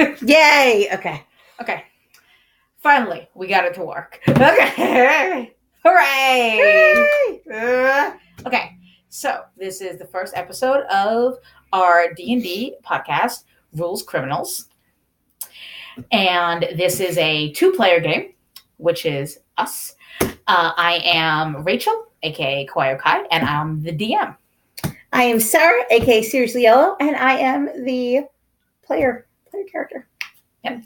Yay! Okay. Okay. Finally, we got it to work. Okay. Hooray! Okay. So, this is the first episode of our D&D podcast, Rules Criminals. And this is a 2-player game, which is us. I am Rachel, aka Kawaii Kai, and I'm the DM. I am Sarah, aka Seriously Yellow, and I am the player character. Yep.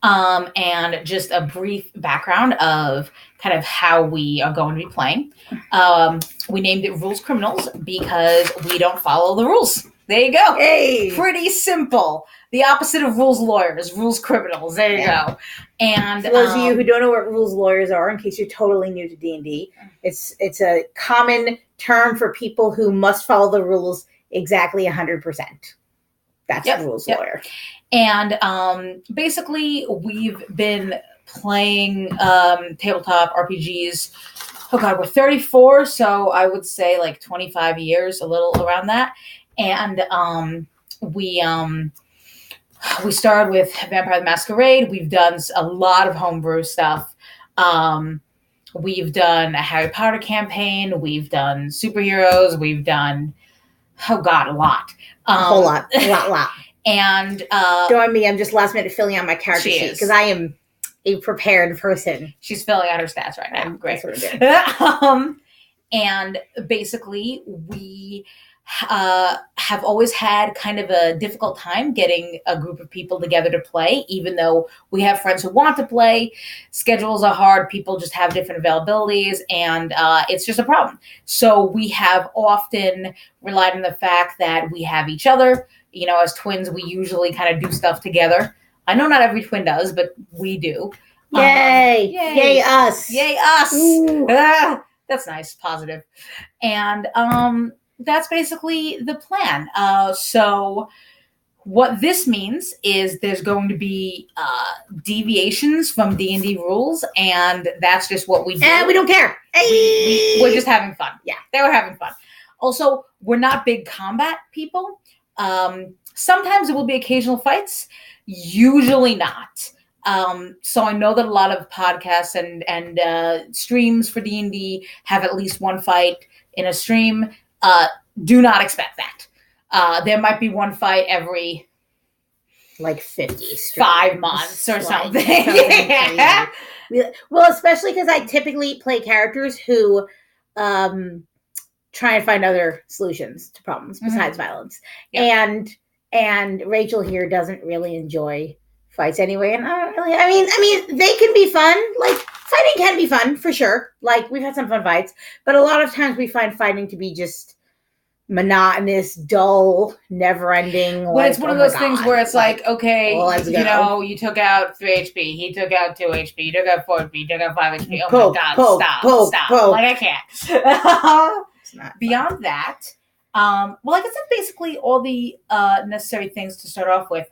And just a brief background of kind of how we are going to be playing. We named it Rules Criminals because we don't follow the rules. There you go. Hey! Pretty simple. The opposite of rules lawyers, rules criminals. There you go. And for those of you who don't know what rules lawyers are, in case you're totally new to D&D, it's a common term for people who must follow the rules exactly 100%. That's a rules lawyer. And basically, we've been playing tabletop RPGs. Oh God, we're 34, so I would say like 25 years, a little around that. And we started with Vampire the Masquerade. We've done a lot of homebrew stuff. We've done a Harry Potter campaign. We've done superheroes. We've done, a lot. A whole lot. A lot. And join me. I'm just last minute filling out my character sheet because I am a prepared person. She's filling out her stats right now. Great. That's what I'm doing. And basically, we have always had kind of a difficult time getting a group of people together to play, even though we have friends who want to play. Schedules are hard. People just have different availabilities, and it's just a problem. So we have often relied on the fact that we have each other. You know, as twins, we usually kind of do stuff together. I know not every twin does, but we do. Yay! Yay us! Yay us! That's nice, positive. And that's basically the plan. So what this means is there's going to be deviations from D&D rules, and that's just what we do. And we don't care. We're just having fun. Yeah. They were having fun. Also, we're not big combat people. Sometimes there will be occasional fights, usually not. So I know that a lot of podcasts and streams for D&D have at least one fight in a stream. Do not expect that. There might be one fight every like 50 5 months or something. Yeah. Well, especially because I typically play characters who try and find other solutions to problems besides violence. Yep. And Rachel here doesn't really enjoy fights anyway. And I don't really, I mean, they can be fun. Like, fighting can be fun for sure. Like, we've had some fun fights, but a lot of times we find fighting to be just monotonous, dull, never-ending. Well, it's one of those things where it's like, okay, you took out 3 HP, he took out 2 HP, you took out 4 HP, you took out 5 HP. Oh my God, stop. Like, I can't. Beyond that, well, I guess that's basically all the necessary things to start off with.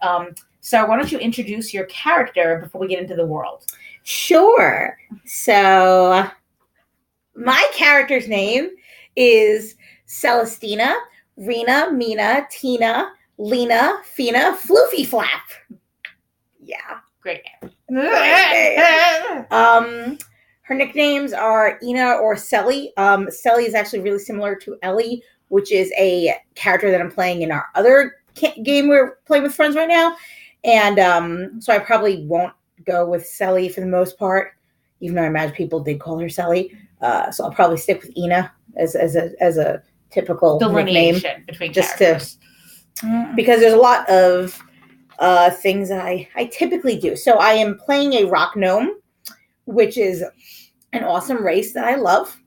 Sarah, why don't you introduce your character before we get into the world? Sure. So, my character's name is Celestina, Rena, Mina, Tina, Lena, Fina, Floofy Flap. Yeah. Great name. Her nicknames are Ina or Selly. Selly is actually really similar to Ellie, which is a character that I'm playing in our other game we're playing with friends right now. And so I probably won't go with Selly for the most part, even though I imagine people did call her Selly. So I'll probably stick with Ina as a typical delineation nickname, between just characters. Because there's a lot of things that I typically do. So I am playing a rock gnome, which is an awesome race that I love.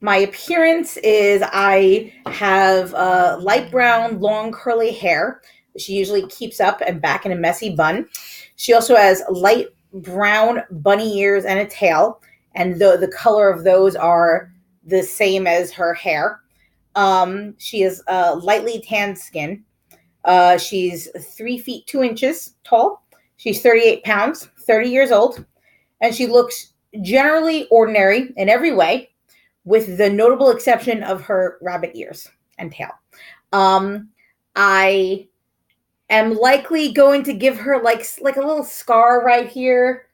My appearance is I have light brown, long, curly hair. She usually keeps up and back in a messy bun. She also has light brown bunny ears and a tail, and the color of those are the same as her hair. She has lightly tanned skin. She's 3 feet 2 inches tall. She's 38 pounds, 30 years old, and she looks generally ordinary in every way, with the notable exception of her rabbit ears and tail. I am likely going to give her like a little scar right here,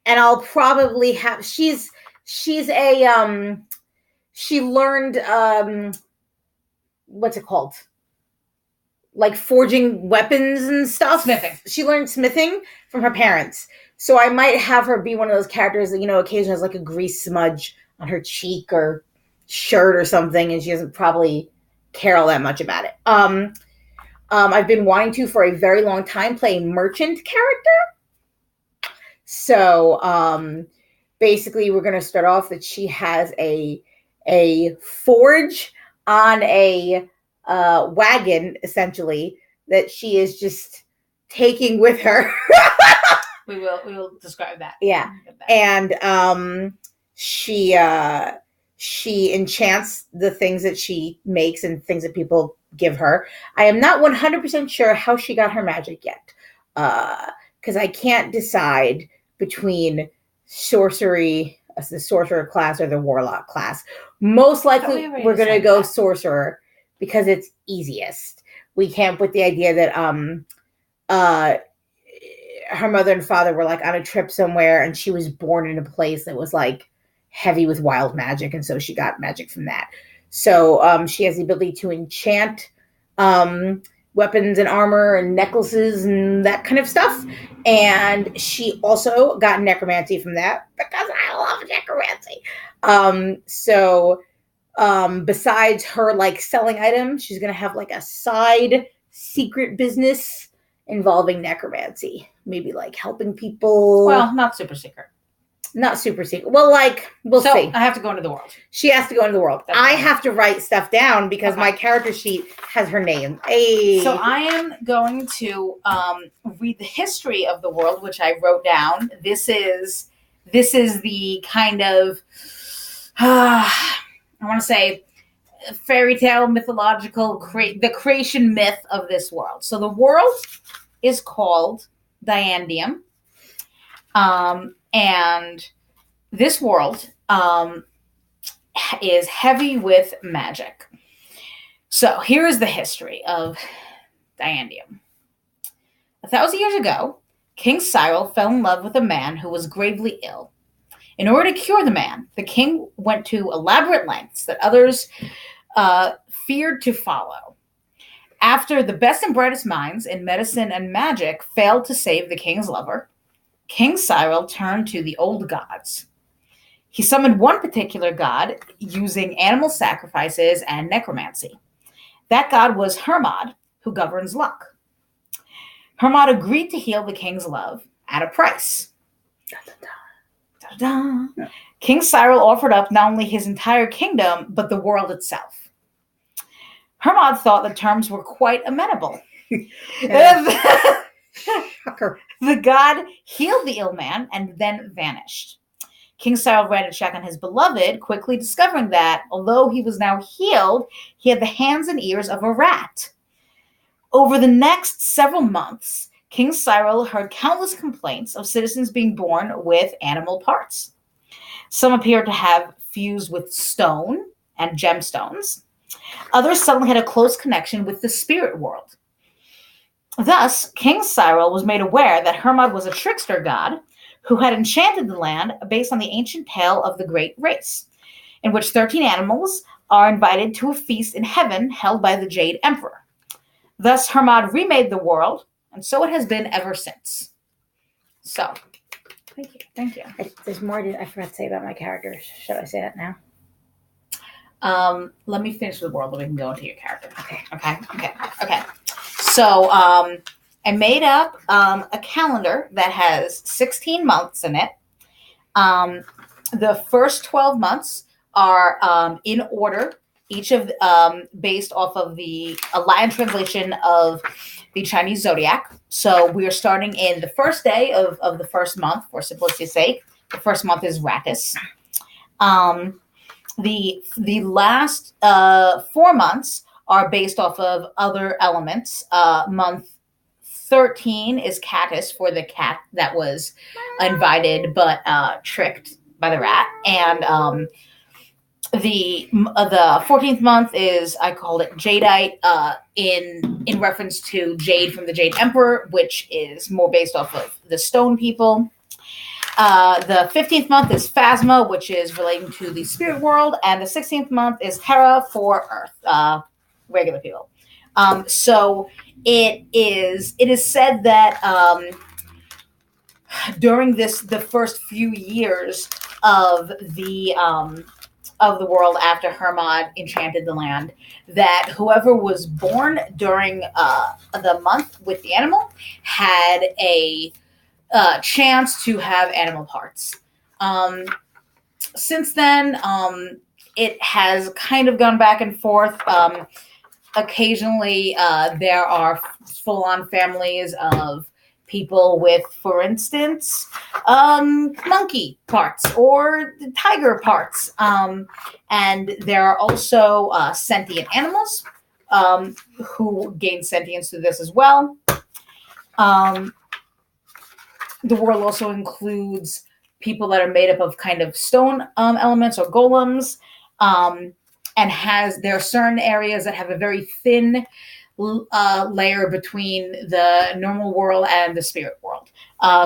and I'll probably have she's a she learned what's it called? Like forging weapons and stuff. Smithing. She learned smithing from her parents. So I might have her be one of those characters that, occasionally has like a grease smudge on her cheek or shirt or something, and she doesn't probably care all that much about it. I've been wanting to, for a very long time, play a merchant character. So basically, we're going to start off that she has a forge on a wagon, essentially, that she is just taking with her. We will describe that. Yeah, and she enchants the things that she makes and things that people give her. I am not 100% sure how she got her magic yet, because I can't decide between sorcery, the sorcerer class, or the warlock class. Most likely, we're going to go sorcerer because it's easiest. We camp with the idea that her mother and father were like on a trip somewhere, and she was born in a place that was like heavy with wild magic, and so she got magic from that. So she has the ability to enchant weapons and armor and necklaces and that kind of stuff. And she also got necromancy from that because I love necromancy. So besides her like selling items, she's gonna have like a side secret business involving necromancy. Maybe like helping people. Well, not super secret. Not super secret. Well, like, we'll see. I have to go into the world. She has to go into the world. I have to write stuff down because my character sheet has her name. Hey. So I am going to read the history of the world, which I wrote down. This is the kind of I want to say fairy tale, mythological, the creation myth of this world. So the world is called Diandium. And this world is heavy with magic. So here is the history of Diandium. 1,000 years ago, King Cyril fell in love with a man who was gravely ill. In order to cure the man, the king went to elaborate lengths that others feared to follow. After the best and brightest minds in medicine and magic failed to save the king's lover, King Cyril turned to the old gods. He summoned one particular god using animal sacrifices and necromancy. That god was Hermod, who governs luck. Hermod agreed to heal the king's love at a price. King Cyril offered up not only his entire kingdom, but the world itself. Hermod thought the terms were quite amenable. The god healed the ill man and then vanished. King Cyril ran to check on his beloved, quickly discovering that, although he was now healed, he had the hands and ears of a rat. Over the next several months, King Cyril heard countless complaints of citizens being born with animal parts. Some appeared to have fused with stone and gemstones. Others suddenly had a close connection with the spirit world. Thus, King Cyril was made aware that Hermod was a trickster god who had enchanted the land based on the ancient tale of the Great Race, in which 13 animals are invited to a feast in heaven held by the Jade Emperor. Thus, Hermod remade the world, and so it has been ever since. So, thank you. There's more I forgot to say about my characters. Should I say that now? Let me finish the world, and we can go into your character. Okay. So, I made up a calendar that has 16 months in it. The first 12 months are in order, each of based off of the Latin translation of the Chinese zodiac. So we are starting in the first day of the first month, for simplicity's sake. The first month is Rattus. The last 4 months are based off of other elements. Month 13 is Catus, for the cat that was invited but tricked by the rat. And The 14th month is, I called it Jadeite, in reference to Jade from the Jade Emperor, which is more based off of the stone people. The 15th month is Phasma, which is relating to the spirit world, and the 16th month is Terra for Earth, regular people. So it is said that during the first few years of the world after Hermod enchanted the land, that whoever was born during the month with the animal had a chance to have animal parts. Since then, it has kind of gone back and forth. Occasionally, there are full-on families of people with, for instance, monkey parts or tiger parts. And there are also sentient animals who gain sentience through this as well. The world also includes people that are made up of kind of stone elements or golems, and there are certain areas that have a very thin layer between the normal world and the spirit world.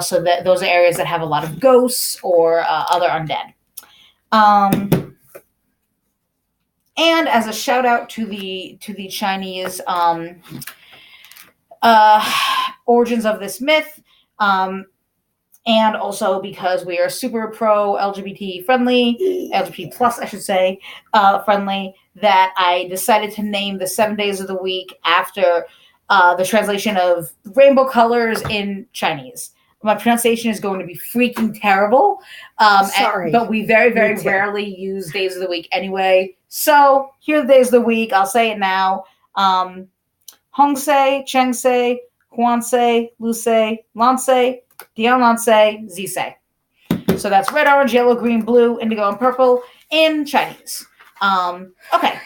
So that those are areas that have a lot of ghosts or other undead. And as a shout out to the Chinese origins of this myth, and also because we are super pro LGBT friendly, LGBT plus, I should say, friendly, that I decided to name the 7 days of the week after the translation of rainbow colors in Chinese. My pronunciation is going to be freaking terrible. Sorry. But we very, very rarely use days of the week anyway. So here are the days of the week. I'll say it now. Hongsei, Chengsei, Huansei, Lusei, Lansei, Dianlansei, Zisei. So that's red, orange, yellow, green, blue, indigo, and purple in Chinese. Okay.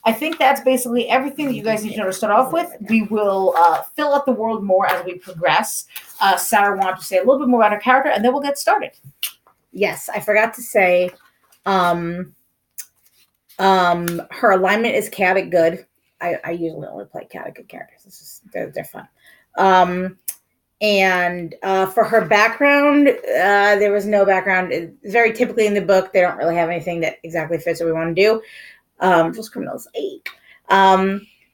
I think that's basically everything that you guys need to know to start off with. We will fill out the world more as we progress. Sarah wanted to say a little bit more about her character, and then we'll get started. Yes, I forgot to say her alignment is chaotic good. I usually only play chaotic good characters. It's just, they're fun. And for her background, there was no background. It's very typically in the book, they don't really have anything that exactly fits what we want to do. Just criminals 8.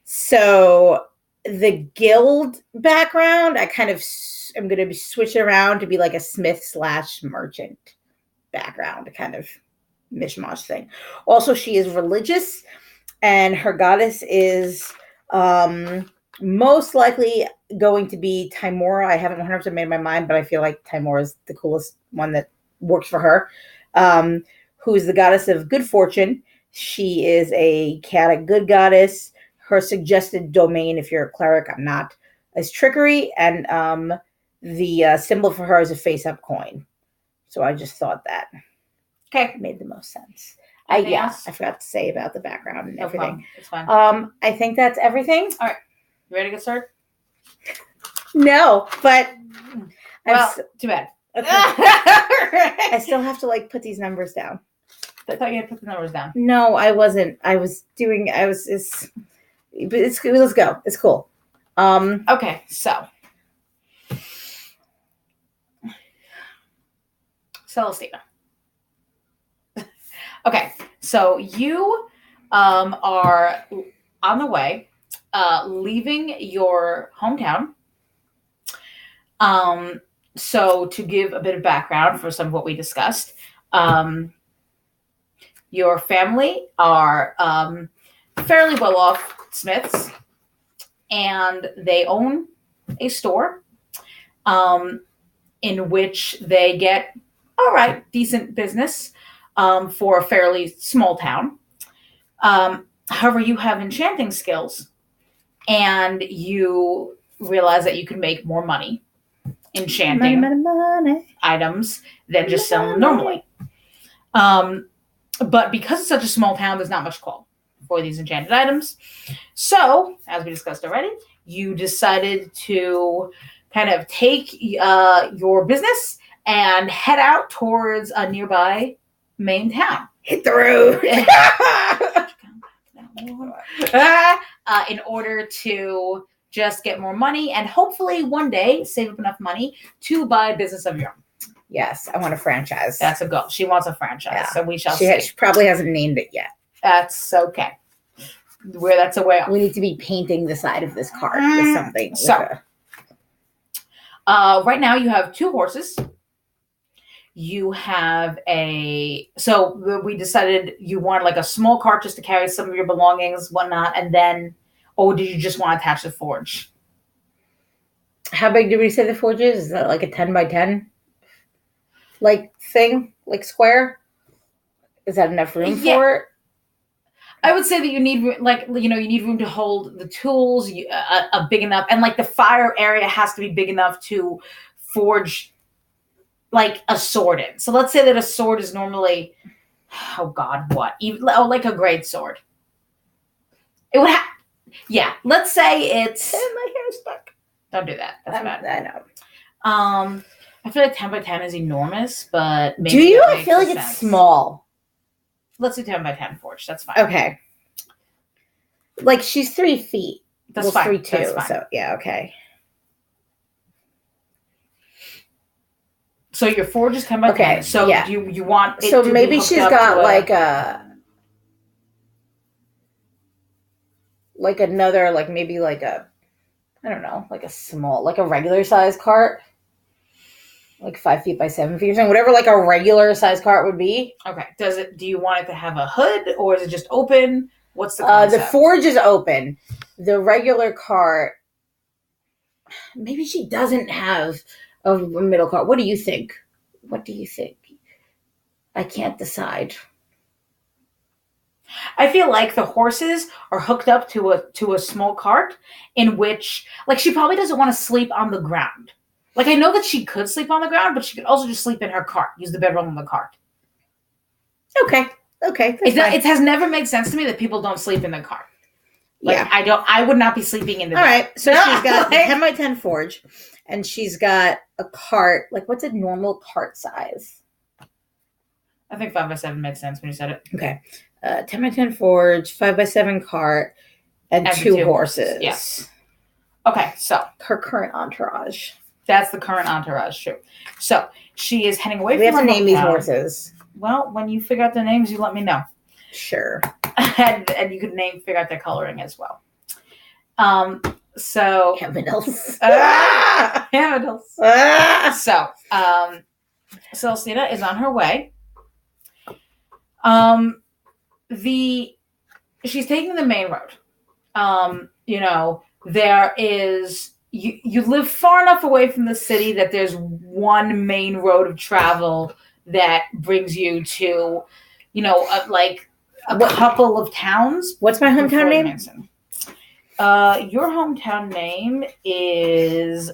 So the guild background, I kind of am going to be switching around to be like a smith / merchant background, kind of mishmash thing. Also, she is religious, and her goddess is most likely going to be Timora. I haven't 100% made my mind, but I feel like Timora is the coolest one that works for her. Who is the goddess of good fortune. She is a chaotic good goddess. Her suggested domain, if you're a cleric, I'm not, is trickery, and the symbol for her is a face-up coin. So I just thought that made the most sense. I forgot to say about the background and everything. It's fine. I think that's everything. All right. You ready to get started? No, but too bad. Okay. I still have to put these numbers down. I thought you had to put the numbers down. No, I wasn't. Let's go. It's cool. Okay, so Celestina. Okay, so you are on the way, leaving your hometown. So to give a bit of background for some of what we discussed, your family are fairly well-off smiths, and they own a store in which they get decent business for a fairly small town. However, you have enchanting skills, and you realize that you can make more money enchanting items than just selling them normally. But because it's such a small town, there's not much call for these enchanted items. So, as we discussed already, you decided to kind of take your business and head out towards a nearby main town. Hit the road. In order to just get more money and hopefully one day save up enough money to buy a business of your own. Yes, I want a franchise. That's a goal. She wants a franchise, Yeah. so we shall see. She probably hasn't named it yet. That's okay. That's a way off. We need to be painting the side of this cart with something. So, right now you have 2 horses. You have so we decided you wanted like a small cart just to carry some of your belongings, whatnot, and then, or did you just want to attach the forge? How big did we say the forge is? Is that like a 10 by 10 like thing, like square? Is that enough room for it? I would say that you need you need room to hold the tools, a big enough, and like the fire area has to be big enough to forge like a sword in. So let's say that a sword is normally, oh God, what? Like a great sword. It would let's say it's. And my hair's stuck. Don't do that. That's bad. I know. I feel like 10 by 10 is enormous, but maybe. Do you? I feel like it's small. Let's do 10 by 10 forge. That's fine. Okay. Like she's 3 feet. That's fine. 3'2". That's fine. So yeah, okay. So your forge is 10 by 10. So you want it so to maybe be she's got like another, like maybe like a, I don't know, like a small, like a regular size cart, like 5 feet by 7 feet or something, whatever like a regular size cart would be. Okay. Do you want it to have a hood or is it just open? What's the concept? The forge is open. The regular cart, maybe she doesn't have a middle cart. What do you think? I can't decide. I feel like the horses are hooked up to a small cart in which, like, she probably doesn't want to sleep on the ground. Like, I know that she could sleep on the ground, but she could also just sleep in her cart, use the bedroom in the cart. Okay. It has never made sense to me that people don't sleep in the cart. Like, I would not be sleeping in the All right. So she's got a 10 by 10 forge, and she's got a cart. Like, what's a normal cart size? I think 5 by 7 makes sense when you said it. Okay. 10 by 10 forge, 5 by 7 cart, and 2 horses. Yes. Okay, so. Her current entourage. That's the current entourage, true. So, she is heading away from We have to name these horses. Well, when you figure out their names, you let me know. Sure. and you could figure out their coloring as well. So. Hamidals. Hamidals. So, Celestina is on her way. She's taking the main road. There is you live far enough away from the city that there's one main road of travel that brings you to, a couple of towns. What's my hometown name? Manson. Your hometown name is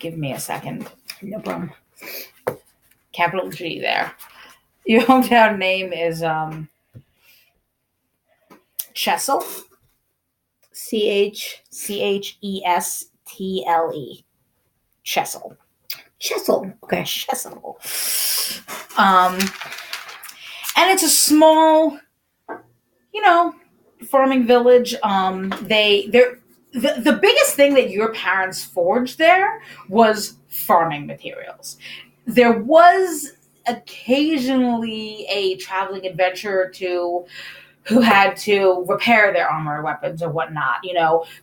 give me a second. No problem. Capital G there. Your hometown name is Chestle. Chestle. Chestle. Okay. Chestle. And it's a small, farming village. The biggest thing that your parents forged there was farming materials. There was occasionally a traveling adventurer or two who had to repair their armor, weapons, or whatnot,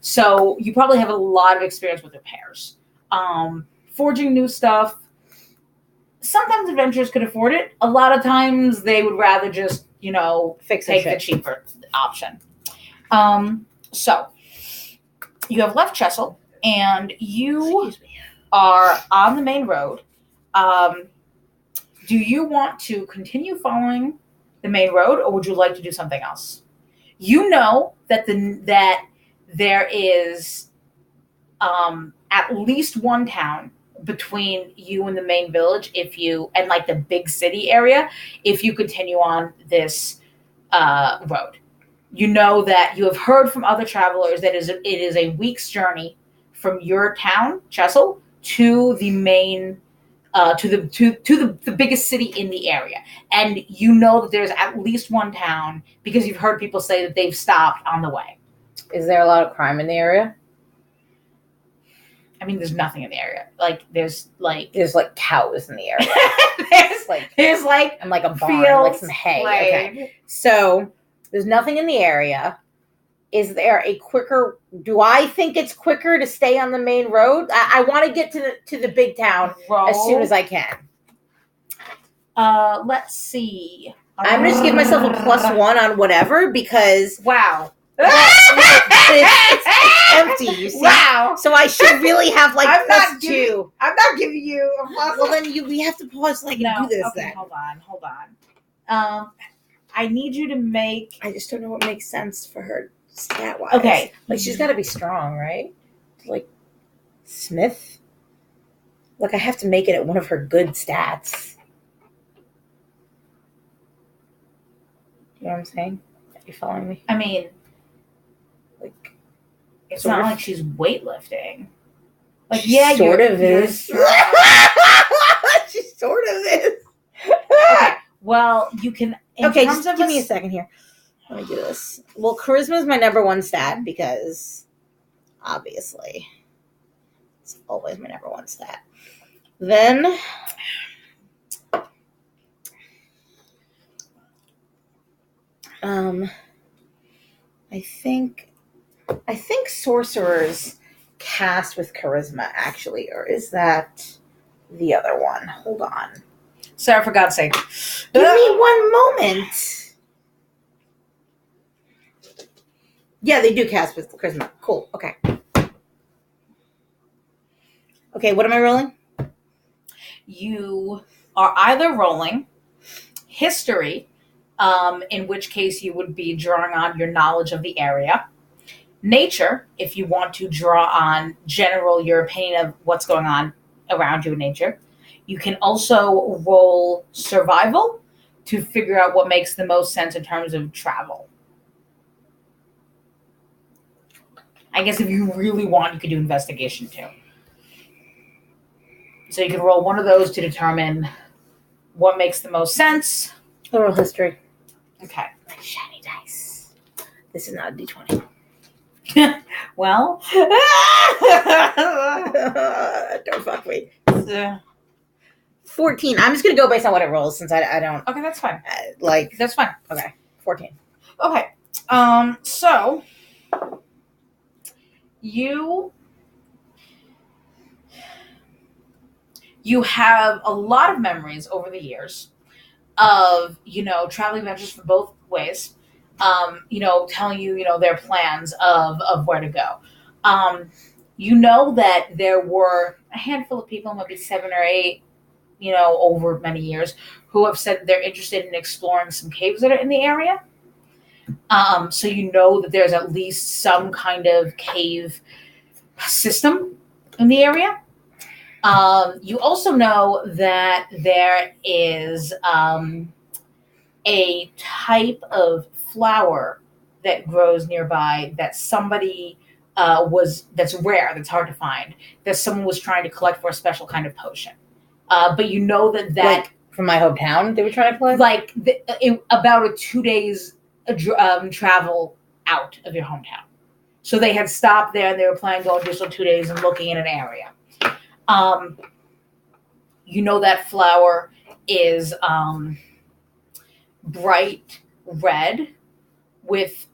So you probably have a lot of experience with repairs. Forging new stuff. Sometimes adventurers could afford it. A lot of times they would rather just, take the cheaper option. So you have left Chestle and you are on the main road. Do you want to continue following the main road, or would you like to do something else? You know that there is at least one town between you and the main village, and like the big city area, if you continue on this road. You know that you have heard from other travelers that it is a week's journey from your town, Chestle, to the main to the biggest city in the area, and you know that there's at least one town because you've heard people say that they've stopped on the way. Is there a lot of crime in the area? I mean, there's nothing in the area. Like there's like cows in the area. there's like and like a barn, fields, like some hay. like, okay, so there's nothing in the area. Is there a quicker? Do I think it's quicker to stay on the main road? I want to get to the big town as soon as I can. Let's see. I'm just give myself a +1 on whatever because wow. it's empty. You see? Wow. So I should really have like +2. I'm not giving you a +1. Well, then we have to pause and do this. Okay, then. Hold on. I need you to make. I just don't know what makes sense for her stat wise. Okay, like she's got to be strong, right? Like Smith. Like I have to make it at one of her good stats. You know what I'm saying? Are you following me? I mean, like it's not like she's weightlifting. Like she sort of is. She sort of is. Okay. Well, you can. Okay, just give me a second here. Let me do this. Well, charisma is my number 1 stat because, obviously, it's always my number 1 stat. Then, I think sorcerers cast with charisma actually, or is that the other one? Hold on. Sarah, for God's sake. Give me one moment. Yeah, they do cast with charisma. Cool. Okay. Okay, what am I rolling? You are either rolling history, in which case you would be drawing on your knowledge of the area. Nature, if you want to draw on your opinion of what's going on around you in nature. You can also roll survival to figure out what makes the most sense in terms of travel. I guess if you really want, you could do investigation too. So you can roll one of those to determine what makes the most sense. I'll roll history. Okay. Shiny dice. This is not a D20. Well. Don't fuck me. 14. I'm just going to go based on what it rolls since I don't. Okay, that's fine. That's fine. Okay. 14. Okay. So you have a lot of memories over the years of, traveling adventures from both ways, telling you, their plans of where to go. You know that there were a handful of people, maybe 7 or 8, over many years, who have said they're interested in exploring some caves that are in the area. So you know that there's at least some kind of cave system in the area. You also know that there is a type of flower that grows nearby that somebody that's rare, that's hard to find, that someone was trying to collect for a special kind of potion. But you know that like from my hometown they were trying to collect? Like about a 2 days travel out of your hometown. So they had stopped there and they were planning to go additional 2 days and looking in an area. You know that flower is bright red with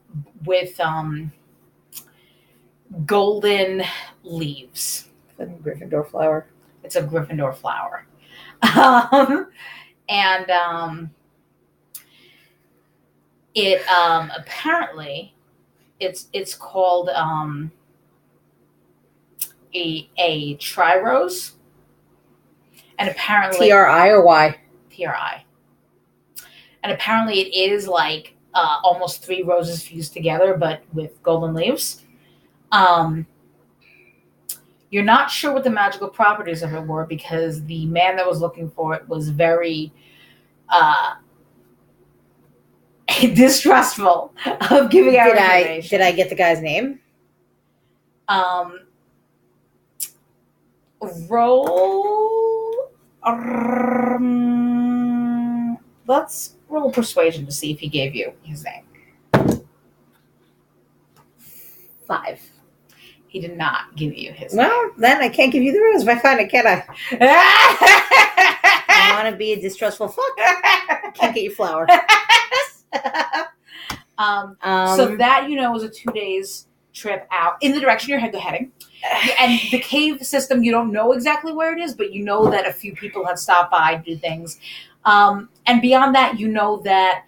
golden leaves. A Gryffindor flower. It's a Gryffindor flower. And it apparently it's called a tri-rose. And apparently TRI or Y? TRI. And apparently it is like almost 3 roses fused together, but with golden leaves. You're not sure what the magical properties of it were because the man that was looking for it was very distrustful of giving out information. Did I get the guy's name? Roll Let's roll persuasion to see if he gave you his name. 5. He did not give you his name. Well, then I can't give you the rose if I find it, can I? I want to be a distrustful fuck. I can't get you flour. So that, was a 2 days trip out in the direction you're heading. And the cave system, you don't know exactly where it is, but you know that a few people had stopped by to do things. And beyond that, you know that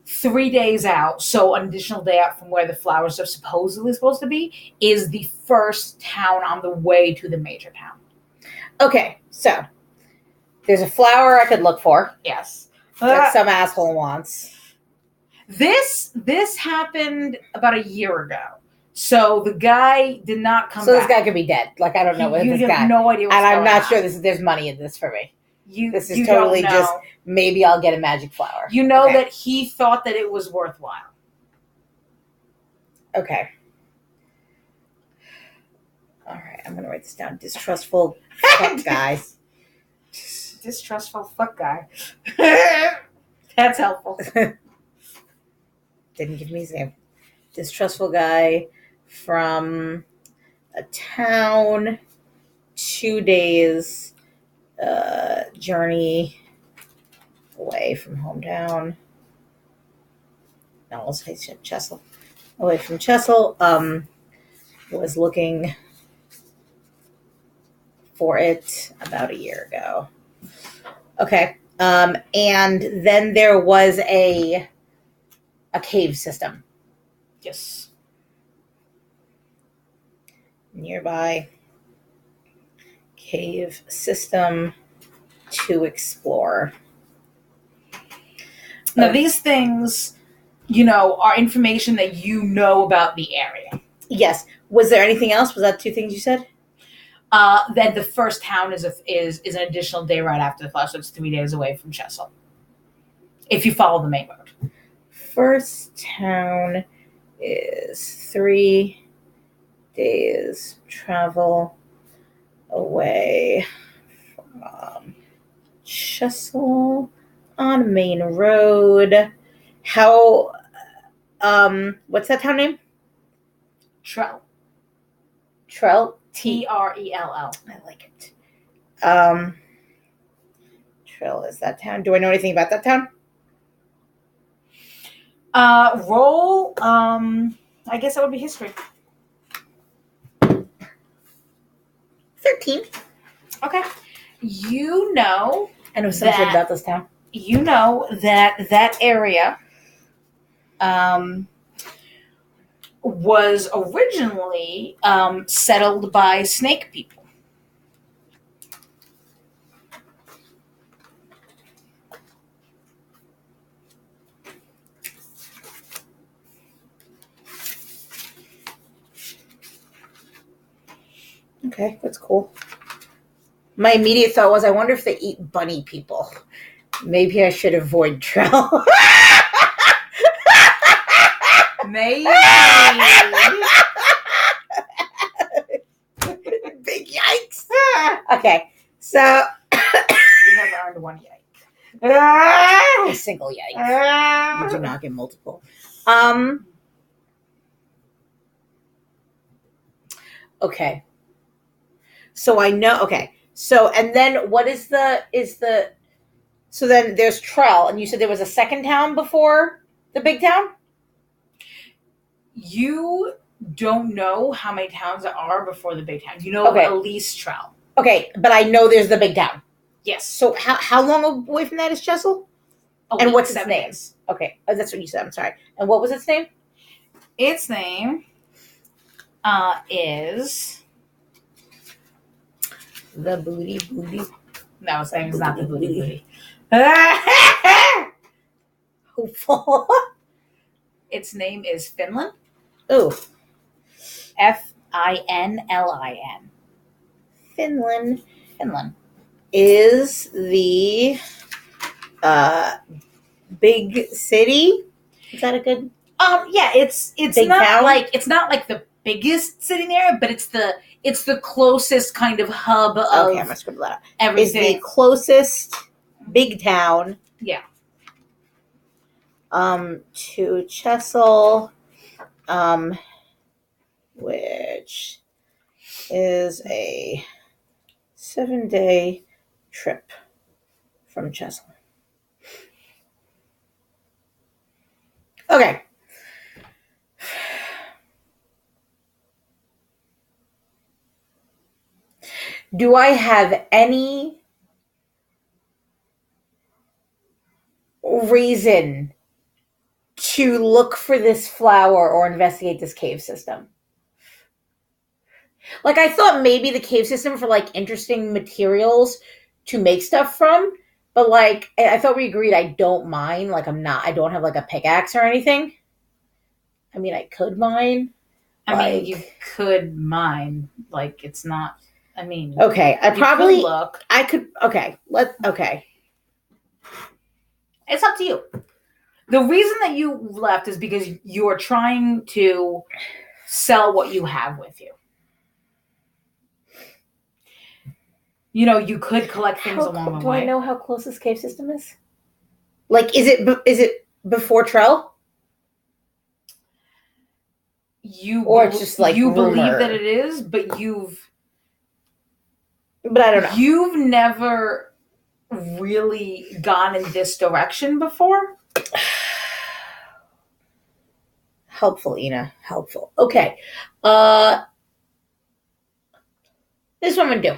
3 days out, so an additional day out from where the flowers are supposedly supposed to be, is the first town on the way to the major town. Okay, so there's a flower I could look for. Yes. That some asshole wants. This happened about a year ago. So the guy did not come back. So this guy could be dead. Like, I don't know what this guy. You have no idea what's going on. And I'm not sure there's money in this for me. This is totally just, maybe I'll get a magic flower. You know that he thought that it was worthwhile. Okay. All right, I'm going to write this down. Distrustful fuck guy. Distrustful fuck guy. That's helpful. Didn't give me his name. Distrustful guy from a town, 2 days journey away from hometown. No, let's say Chessel. Away from Chessel. Was looking for it about a year ago. Okay. And then there was a cave system. Yes. Nearby cave system to explore. Now, these things, are information that you know about the area. Yes. Was there anything else? Was that 2 things you said? Then the first town is an additional day right after the flash, so it's 3 days away from Chessel. If you follow the main road. First town is 3 days travel away from Chessel on main road. How? What's that town name? Trell. Trell. Trell. I like it. Trell is that town. Do I know anything about that town? Roll. I guess that would be history. 13. Okay. I know something about this town. You know that area was originally settled by snake people. Okay, that's cool. My immediate thought was, I wonder if they eat bunny people. Maybe I should avoid Trell. Maybe. Big yikes. Okay, so you have earned 1 yike. A single yike. You do not get multiple. Okay. So I know. Okay. So and then what is the? So then there's Trell, and you said there was a second town before the big town? You don't know how many towns there are before the big town. You know at least Trell. Okay, but I know there's the big town. Yes. So how long away from that is Chessel? And what's its name? Okay, that's what you said. I'm sorry. And what was its name? Its name is the Booty. No, it's saying it's not the Booty. Hopeful. Its name is Finland. Ooh. Finlin. Finland is the big city. Is that a good? Yeah, it's big not town? it's not like the biggest city area, but it's the closest kind of hub of Okay, I'm gonna scribble that out. everything. Is the closest big town. Yeah. To Chesil, which is a 7-day trip from Chesil. Okay. Do I have any reason to look for this flower or investigate this cave system? Like, I thought maybe the cave system for, like, interesting materials to make stuff from, but, like, I thought we agreed I don't mine. Like, I don't have, like, a pickaxe or anything. I mean, I could mine. I mean, you could mine. Like, it's not, I mean. Okay, look. Okay, okay. It's up to you. The reason that you left is because you're trying to sell what you have with you. You know, you could collect things along the way. Do I know how close this cave system is? Like, is it before Trell? Or it's just like you rumor. believe that it is, but I don't know. You've never really gone in this direction before. Helpful, Ina. Helpful. Okay. This is what I'm gonna do.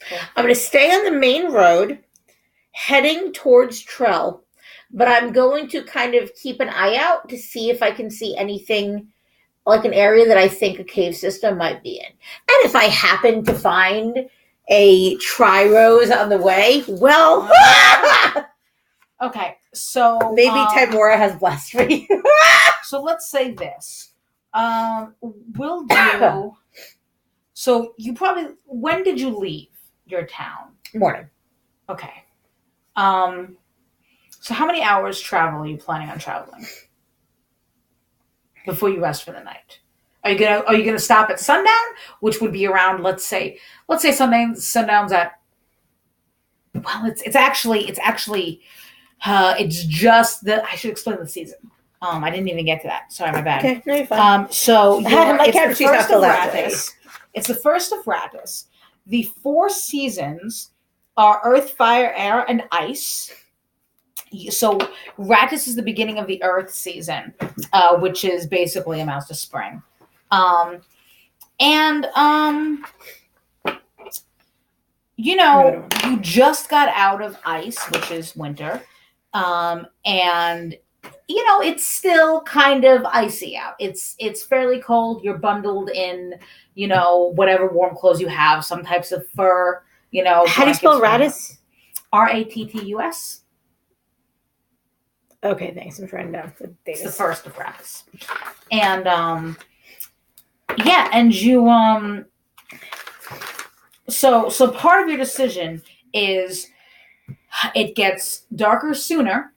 Okay. I'm gonna stay on the main road, heading towards Trell, but I'm going to kind of keep an eye out to see if I can see anything, like an area that I think a cave system might be in. And if I happen to find a Tri-Rose on the way, well... Okay, so... Maybe Timora has blessed me. So let's say this. We'll do... So you probably... When did you leave your town? Morning. Okay. So how many hours travel are you planning on traveling before you rest for the night? Are you gonna stop at sundown, which would be around, let's say sundown's at, well, it's just I should explain the season. I didn't even get to that. Sorry, my bad. Okay, no, you're fine. So it's the first of Rattus. It's the first of Rattus. The 4 seasons are Earth, Fire, Air, and Ice. So Rattus is the beginning of the Earth season, which is basically amounts to spring. You just got out of Ice, which is winter. And it's still kind of icy out. It's fairly cold. You're bundled in, whatever warm clothes you have, some types of fur, How do you spell Rattus? Rattus. Okay, thanks. I'm trying to. It's the first of Rattus. And and you so part of your decision is it gets darker sooner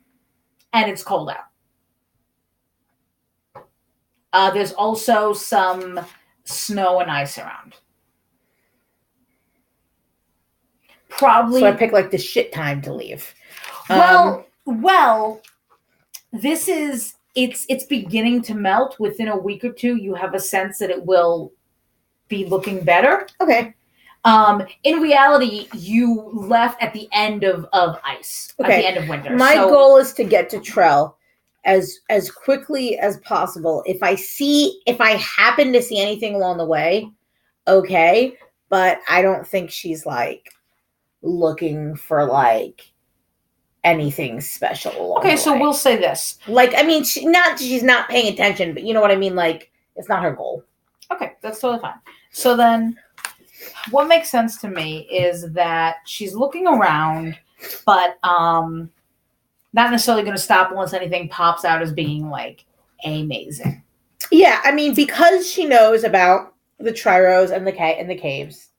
and it's cold out. There's also some snow and ice around. Probably. So I pick like the shit time to leave. Well, this is it's beginning to melt. Within a week or two, you have a sense that it will be looking better. Okay. In reality, you left at the end of ice. Okay. At the end of winter. My goal is to get to Trell as quickly as possible. If I happen to see anything along the way, okay. But I don't think she's like looking for like anything special along the way. We'll say this. Like, I mean, she's not paying attention, but you know what I mean? Like, it's not her goal. Okay, that's totally fine. So then what makes sense to me is that she's looking around, but not necessarily going to stop unless anything pops out as being like amazing. Yeah, I mean, because she knows about the Tri-Rose and the caves,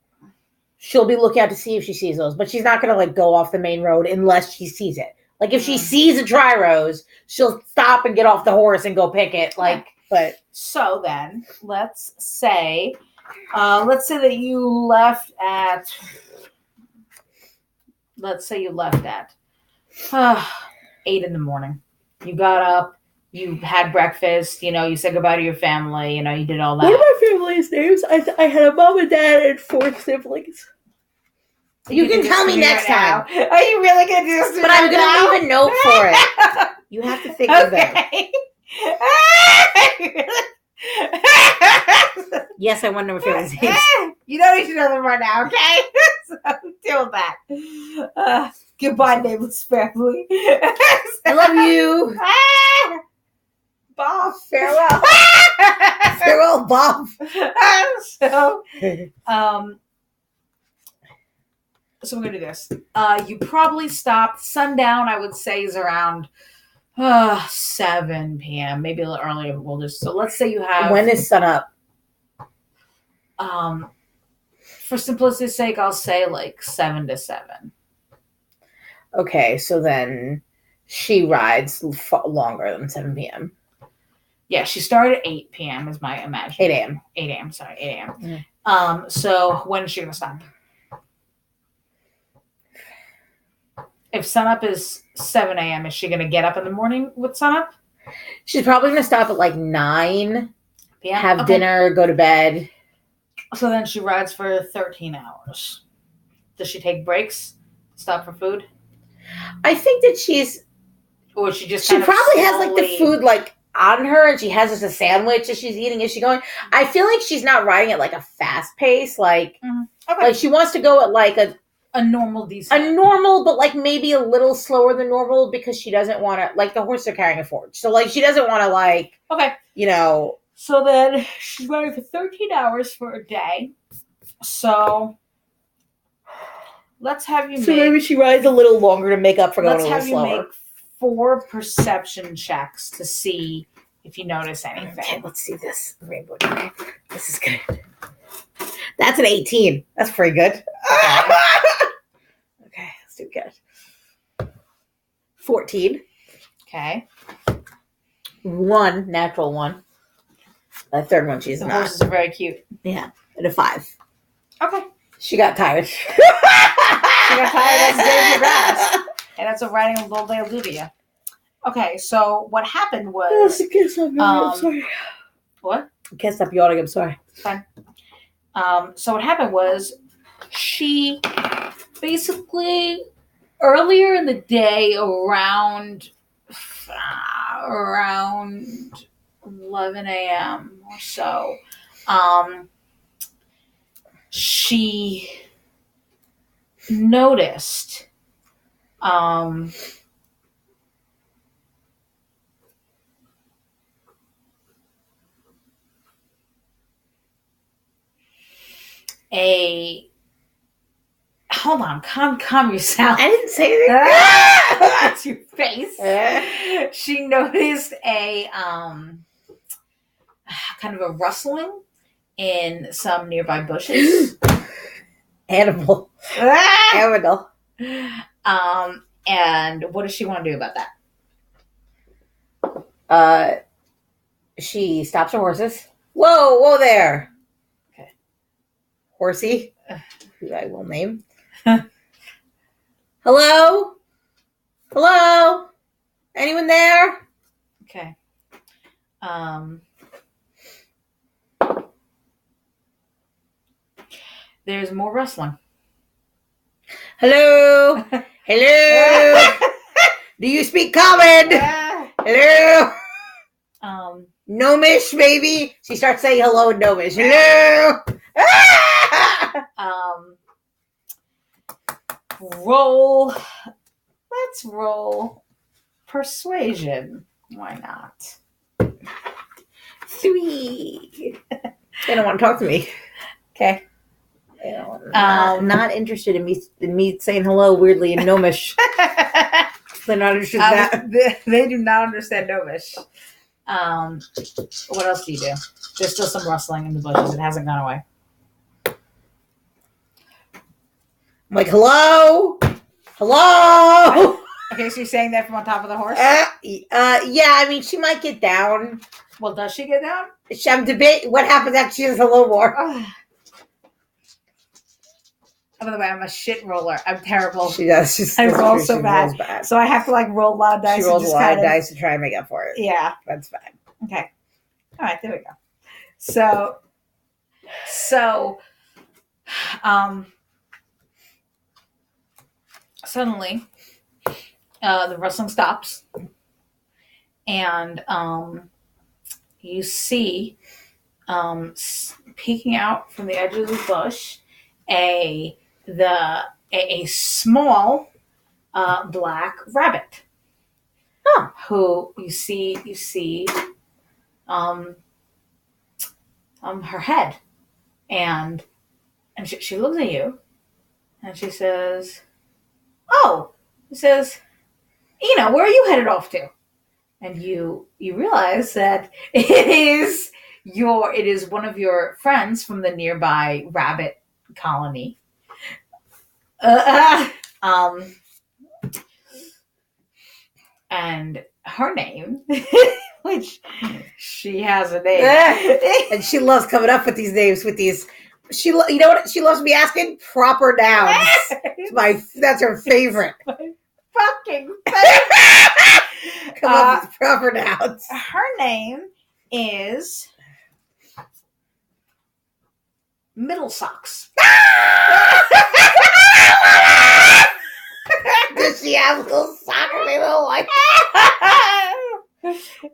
she'll be looking out to see if she sees those, but she's not going to like go off the main road unless she sees it. Like if she sees a Tri-Rose, she'll stop and get off the horse and go pick it. Like But So then, let's say that you left at. Let's say you left at 8 in the morning. You got up, you had breakfast, you said goodbye to your family, you did all that. What are my family's names? I had a mom and dad and 4 siblings. You can tell me next time. Are you really going to do this? But I'm going to leave a note for it. You have to think of them. Yes, I want to know my family's names. You don't need to know them right now, okay? So deal with that. Goodbye, nameless family. I love you. Bob, farewell. Farewell, Bob. So we're going to do this. You probably stopped. Sundown, I would say, is around 7 p.m. Maybe a little earlier. So let's say you have... When is sun up? For simplicity's sake, I'll say like 7 to 7. Okay, so then she rides longer than 7 p.m. Yeah, she started at 8 p.m. is my imagination. 8 a.m. 8 a.m. Sorry, 8 a.m. Mm-hmm. So when is she going to stop? If sunup is 7 a.m., is she going to get up in the morning with sunup? She's probably going to stop at like 9 p.m. Have dinner, go to bed. So then she rides for 13 hours. Does she take breaks? Stop for food? I think that Or she just she probably has like the food like on her, and she has just a sandwich that she's eating as she's going. I feel like she's not riding at like a fast pace. Like, like she wants to go at like a normal decent. A normal, but like maybe a little slower than normal because she doesn't want to, like the horse are carrying a forge. So like she doesn't want to like, So then she's riding for 13 hours for a day. So let's have you So maybe she rides a little longer to make up for going a little slower. Let's have you make 4 perception checks to see if you notice anything. Okay, let's see this rainbow dragon. This is good. That's an 18. That's pretty good. Okay, let's do good. 14. Okay. 1, natural 1. The third one, she's the not. Horses are very cute. Yeah, and a 5. Okay. She got tired. She got tired of getting grass. And that's what riding a little day will do to you. Okay, so what happened was... I can't stop yawning, I'm sorry. What? I can't stop yawning, I'm sorry. It's fine. So what happened was she basically earlier in the day around 11 a.m. or so, she noticed hold on, calm yourself. I didn't say anything. That's your face. She noticed a kind of a rustling in some nearby bushes. Animal. Animal. And what does she want to do about that? She stops her horses. Whoa there. Okay. Horsey, who I will name. Hello? Hello? Anyone there? Okay. There's more rustling. Hello? Hello? Do you speak common? Hello? Gnomish, maybe? She starts saying hello in Gnomish. Hello? Let's roll persuasion. Why not? 3. They don't want to talk to me. Okay. Not interested in me saying hello weirdly in Gnomish. They're not interested in that. They do not understand Gnomish. What else do you do? There's still some rustling in the bushes. It hasn't gone away. I'm like, hello? Hello? Okay, so you're saying that from on top of the horse? Yeah, I mean, she might get down. Well, does she get down? I'm debating what happens after she does a little more. By the way, I'm a shit roller. I'm terrible. She does. I roll so she bad. rolls bad. So I have to like roll a lot of dice. She rolls and just a lot kind of dice to try and make up for it. Yeah. That's fine. Okay. All right, there we go. So suddenly the rustling stops, and you see peeking out from the edge of the bush a small black rabbit. Huh. Who you see her head, and she looks at you, and she says, "Oh," he says, "where are you headed off to?" And you realize that it is one of your friends from the nearby rabbit colony. And her name, which she has a name, and she loves coming up with these names with these. You know what she loves me asking? Proper nouns. That's her favorite. Fucking Come up with proper nouns. Her name is Middle Socks. Does she have little socks they don't like?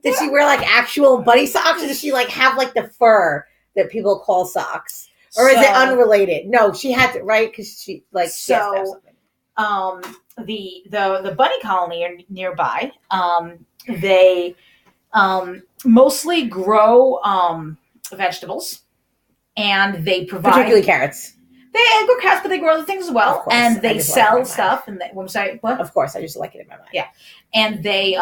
Does she wear like actual bunny socks, or does she like have like the fur that people call socks? Or is it unrelated? No, she had to, right? Because she like so. The bunny colony are nearby. They mostly grow vegetables, and they provide particularly carrots. They grow carrots, but they grow other things as well, and they sell stuff. And I'm sorry, what? Of course, I just like it in my mind. Yeah, and they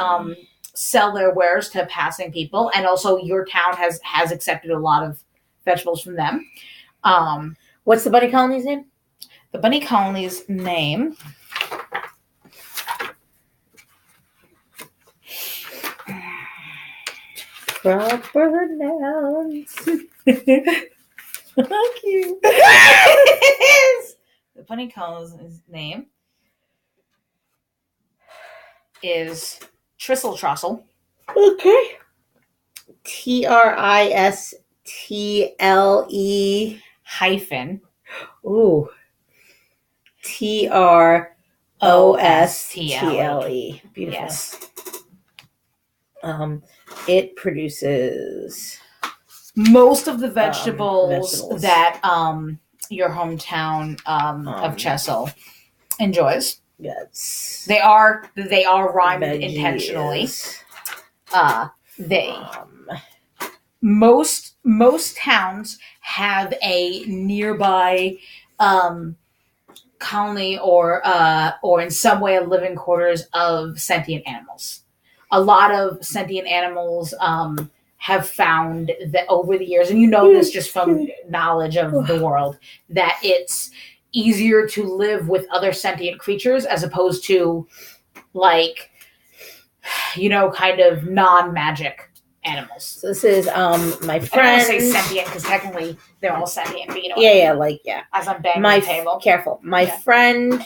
sell their wares to passing people, and also your town has accepted a lot of vegetables from them. What's the bunny colony's name? The bunny colony's name proper nouns. Thank you. The bunny colony's name is Tristle Trussle. Okay. TRISTLE hyphen. Ooh. TROSTLE. Beautiful. Yes. It produces most of the vegetables. That your hometown of Chesil enjoys. Yes. They are rhymed intentionally. Most towns have a nearby colony or in some way a living quarters of sentient animals. A lot of sentient animals have found that over the years, and this just from knowledge of the world, that it's easier to live with other sentient creatures as opposed to like, kind of non-magic animals. So this is my friend. I don't say sentient because technically they're all sentient, but as I'm banging the table. Careful. My friend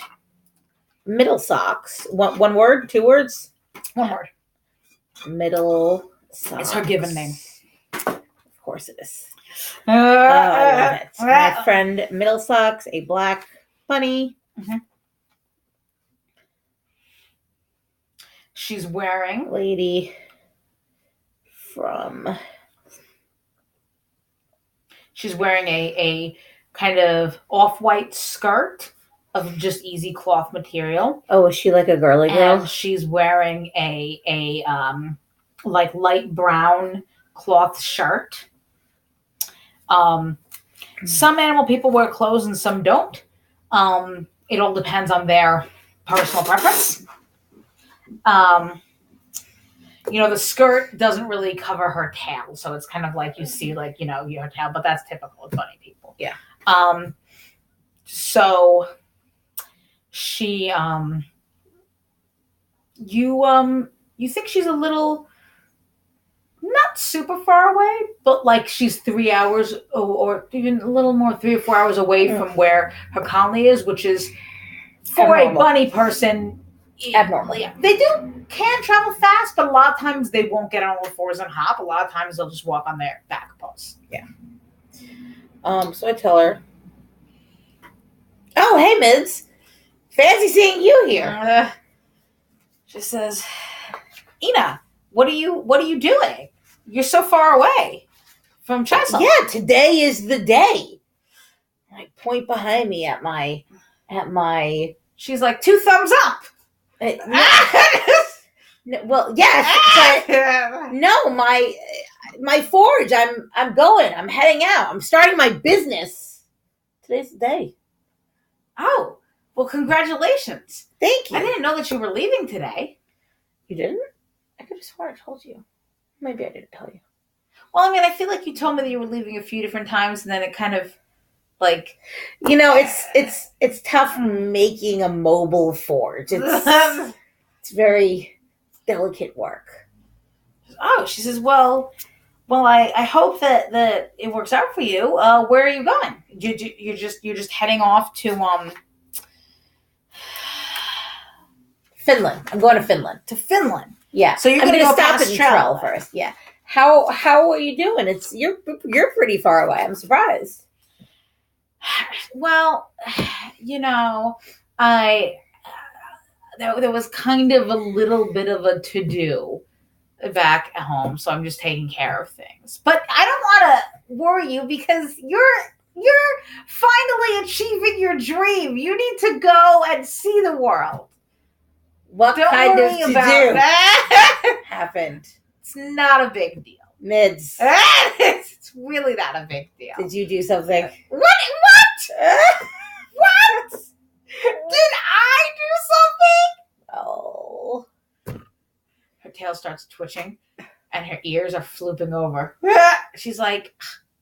Middle Socks. One word? 2 words? 1 word. Middle Socks. It's her given name. Of course it is. I love it. My friend Middle Socks, a black bunny. Mm-hmm. She's wearing lady She's wearing a kind of off-white skirt of just easy cloth material. Oh, is she like a girly girl? And she's wearing a like light brown cloth shirt. Some animal people wear clothes and some don't. It all depends on their personal preference. The skirt doesn't really cover her tail, so it's kind of like you see, like, your tail, but that's typical of bunny people. Yeah. So she, you think she's a little not super far away, but like she's 3 hours or even a little more, 3 or 4 hours away from where her colony is, which is for Abnormal. a bunny person. Abnormal. Yeah, they can travel fast, but a lot of times they won't get on all fours and hop. A lot of times they'll just walk on their back paws. Yeah. So I tell her, "Oh, hey, Mids, fancy seeing you here." She says, "Ina, what are you doing? You're so far away from Chesil." Yeah, today is the day. I point behind me at my. She's like, 2 thumbs up. Well, yes, but no, my forge. I'm going. I'm heading out. I'm starting my business. Today's the day. Oh, well, congratulations. Thank you. I didn't know that you were leaving today. You didn't? I could have sworn I told you. Maybe I didn't tell you. Well, I mean, I feel like you told me that you were leaving a few different times, and then it kind of like, it's tough making a mobile forge. It's very delicate work. Oh, she says, well, I hope that it works out for you. Where are you going? You're just heading off to Finland. I'm going to Finland. To Finland. Yeah. So you're going to go stop past in Trell first. Yeah. How are you doing? You're pretty far away. I'm surprised. Well, there was kind of a little bit of a to-do back at home, so I'm just taking care of things. But I don't want to worry you because you're finally achieving your dream. You need to go and see the world. What Don't kind worry of about to-do that. happened? It's not a big deal. Mids. It's really not a big deal. Did you do something? What? What? Did I do something? Oh. Her tail starts twitching and her ears are flooping over. She's like,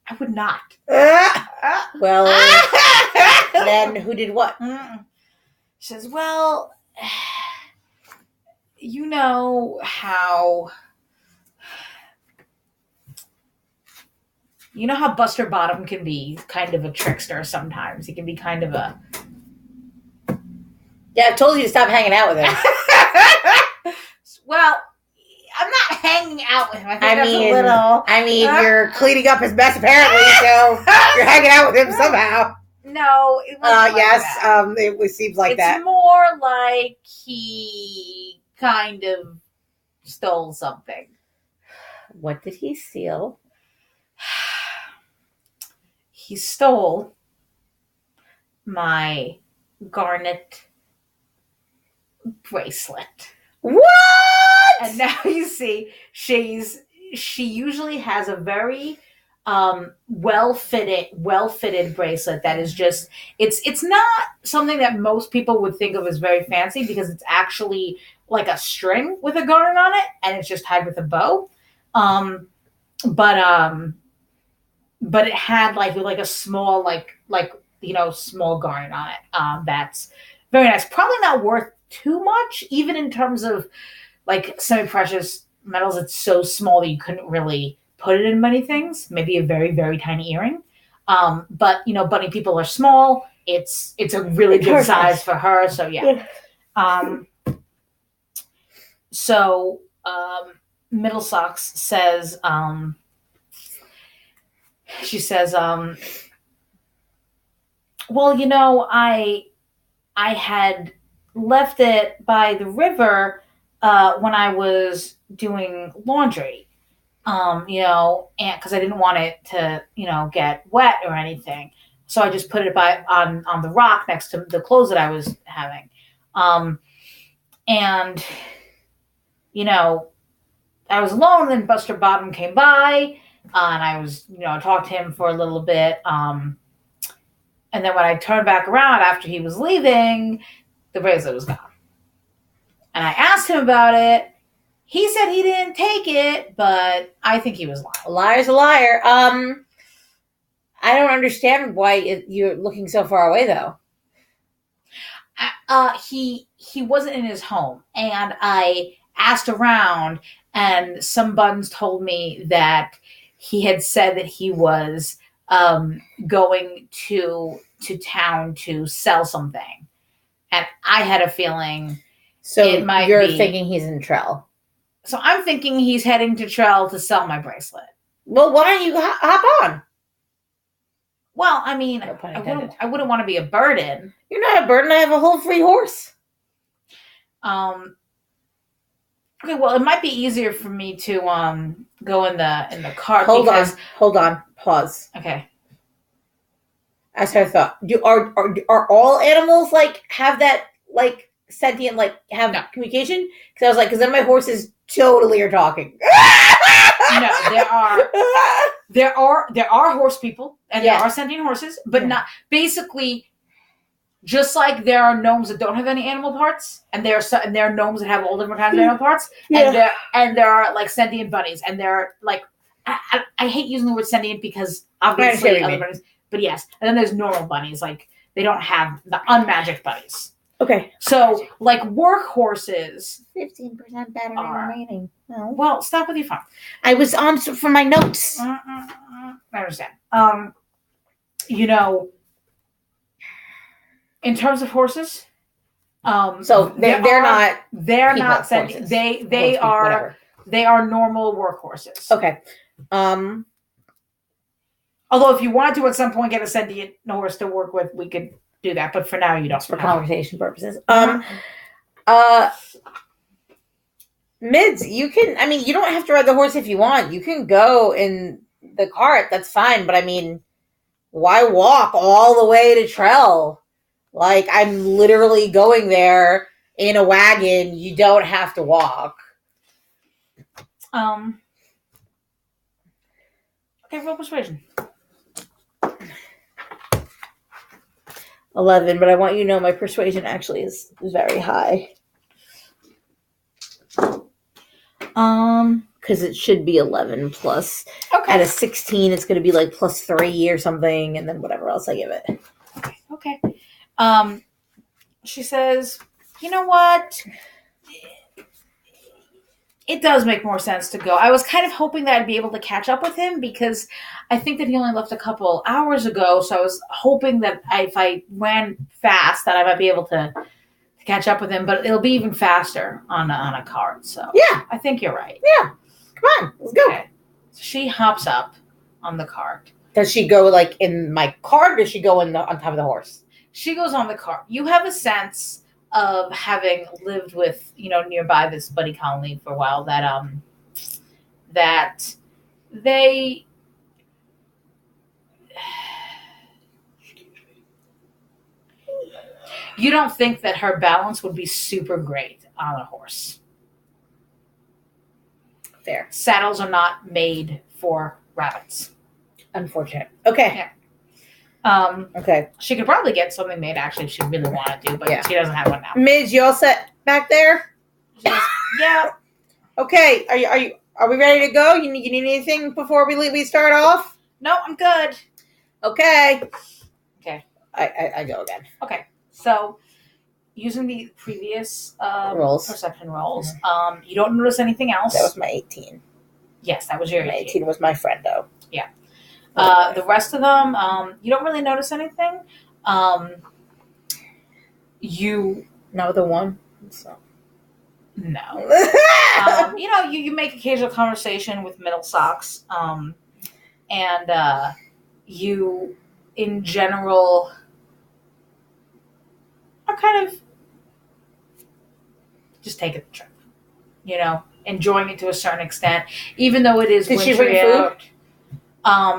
I would not. Well, then who did what? She says, well, you know how Buster Bottom can be kind of a trickster sometimes. He can be kind of a... Yeah, I've told you to stop hanging out with him. Well, I'm not hanging out with him. I mean, you're cleaning up his mess apparently, so you're hanging out with him somehow. No, it wasn't yes, that. it seems like that. It's more like he kind of stole something. What did he steal? He stole my garnet bracelet. What? And now you see, she usually has a very well-fitted bracelet that is just it's not something that most people would think of as very fancy because it's actually like a string with a garnet on it and it's just tied with a bow. But it had like a small small garnet on it. That's very nice. Probably not worth too much, even in terms of like semi-precious metals. It's so small that you couldn't really put it in many things. Maybe a very, very tiny earring. But bunny people are small. It's a really good size for her. So yeah. Middle Socks says, she says, well, I had left it by the river when I was doing laundry, and because I didn't want it to, get wet or anything. So I just put it on the rock next to the clothes that I was having. And, I was alone, and then Buster Bottom came by, and I was, talked to him for a little bit. And then when I turned back around after he was leaving, the bracelet was gone. And I asked him about it. He said he didn't take it, but I think he was lying. A liar's a liar. I don't understand why you're looking so far away, though. He wasn't in his home, and I asked around, and some buns told me that he had said that he was going to town to sell something, and I had a feeling So it might you're be. thinking he's in Trell. So I'm thinking he's heading to Trell to sell my bracelet. Well, why don't you hop on? Well, I mean, No pun I intended. wouldn't want to be a burden. You're not a burden. I have a whole free horse. Okay, well, it might be easier for me to go in the cart. Hold on. Pause. Okay. As I thought, are all animals like have that like sentient like have No. communication? Because I was like, because then my horses totally are talking. No, there are horse people and Yeah. there are sentient horses, but Yeah. not basically. Just like there are gnomes that don't have any animal parts, and there are gnomes that have all different kinds of animal parts, Yeah. and there are like sentient bunnies, and there are like I hate using the word sentient because obviously other bunnies, but yes, and then there's normal bunnies, like they don't have the unmagic bunnies. Okay. So like workhorses, 15% battery remaining. No. Well, stop with your phone. I was on for my notes. I understand. In terms of horses, so they're not sentient. They are normal workhorses. Okay. Although if you wanted to at some point get a sentient horse to work with, we could do that. But for now, you don't. For conversation purposes. Mids, you can. I mean, you don't have to ride the horse if you want. You can go in the cart. That's fine. But I mean, why walk all the way to Trell? Like, I'm literally going there in a wagon. You don't have to walk. Okay, roll persuasion. 11, but I want you to know my persuasion actually is very high. Because it should be 11 plus. Okay. At a 16, it's going to be like plus 3 or something, and then whatever else I give it. Okay. She says, you know what? It does make more sense to go. I was kind of hoping that I'd be able to catch up with him because I think that he only left a couple hours ago. So I was hoping that if I ran fast, that I might be able to catch up with him. But it'll be even faster on a cart. So yeah, I think you're right. Yeah, come on, let's go. Okay. So she hops up on the cart. Does she go like in my cart, or does she go on top of the horse? She goes on the cart. You have a sense of having lived with, nearby this buddy colony for a while that they you don't think that her balance would be super great on a horse. Fair. Saddles are not made for rabbits. Unfortunate. Okay. Yeah. Okay. She could probably get something made actually if she really wanted to, but she doesn't have one now. Midge, you all set back there? Yeah. Okay. Are we ready to go? You need anything before we start off? No, I'm good. Okay. Okay. I go again. Okay. So using the previous perception rolls, you don't notice anything else. That was my 18. Yes, that was your 18. 18 was my friend though. Yeah. The rest of them, you don't really notice anything. You know the one? So. No. You make occasional conversation with Middle Socks, and you, in general, are kind of just taking the trip. Enjoying it to a certain extent, even though it is wintry. Did she bring food?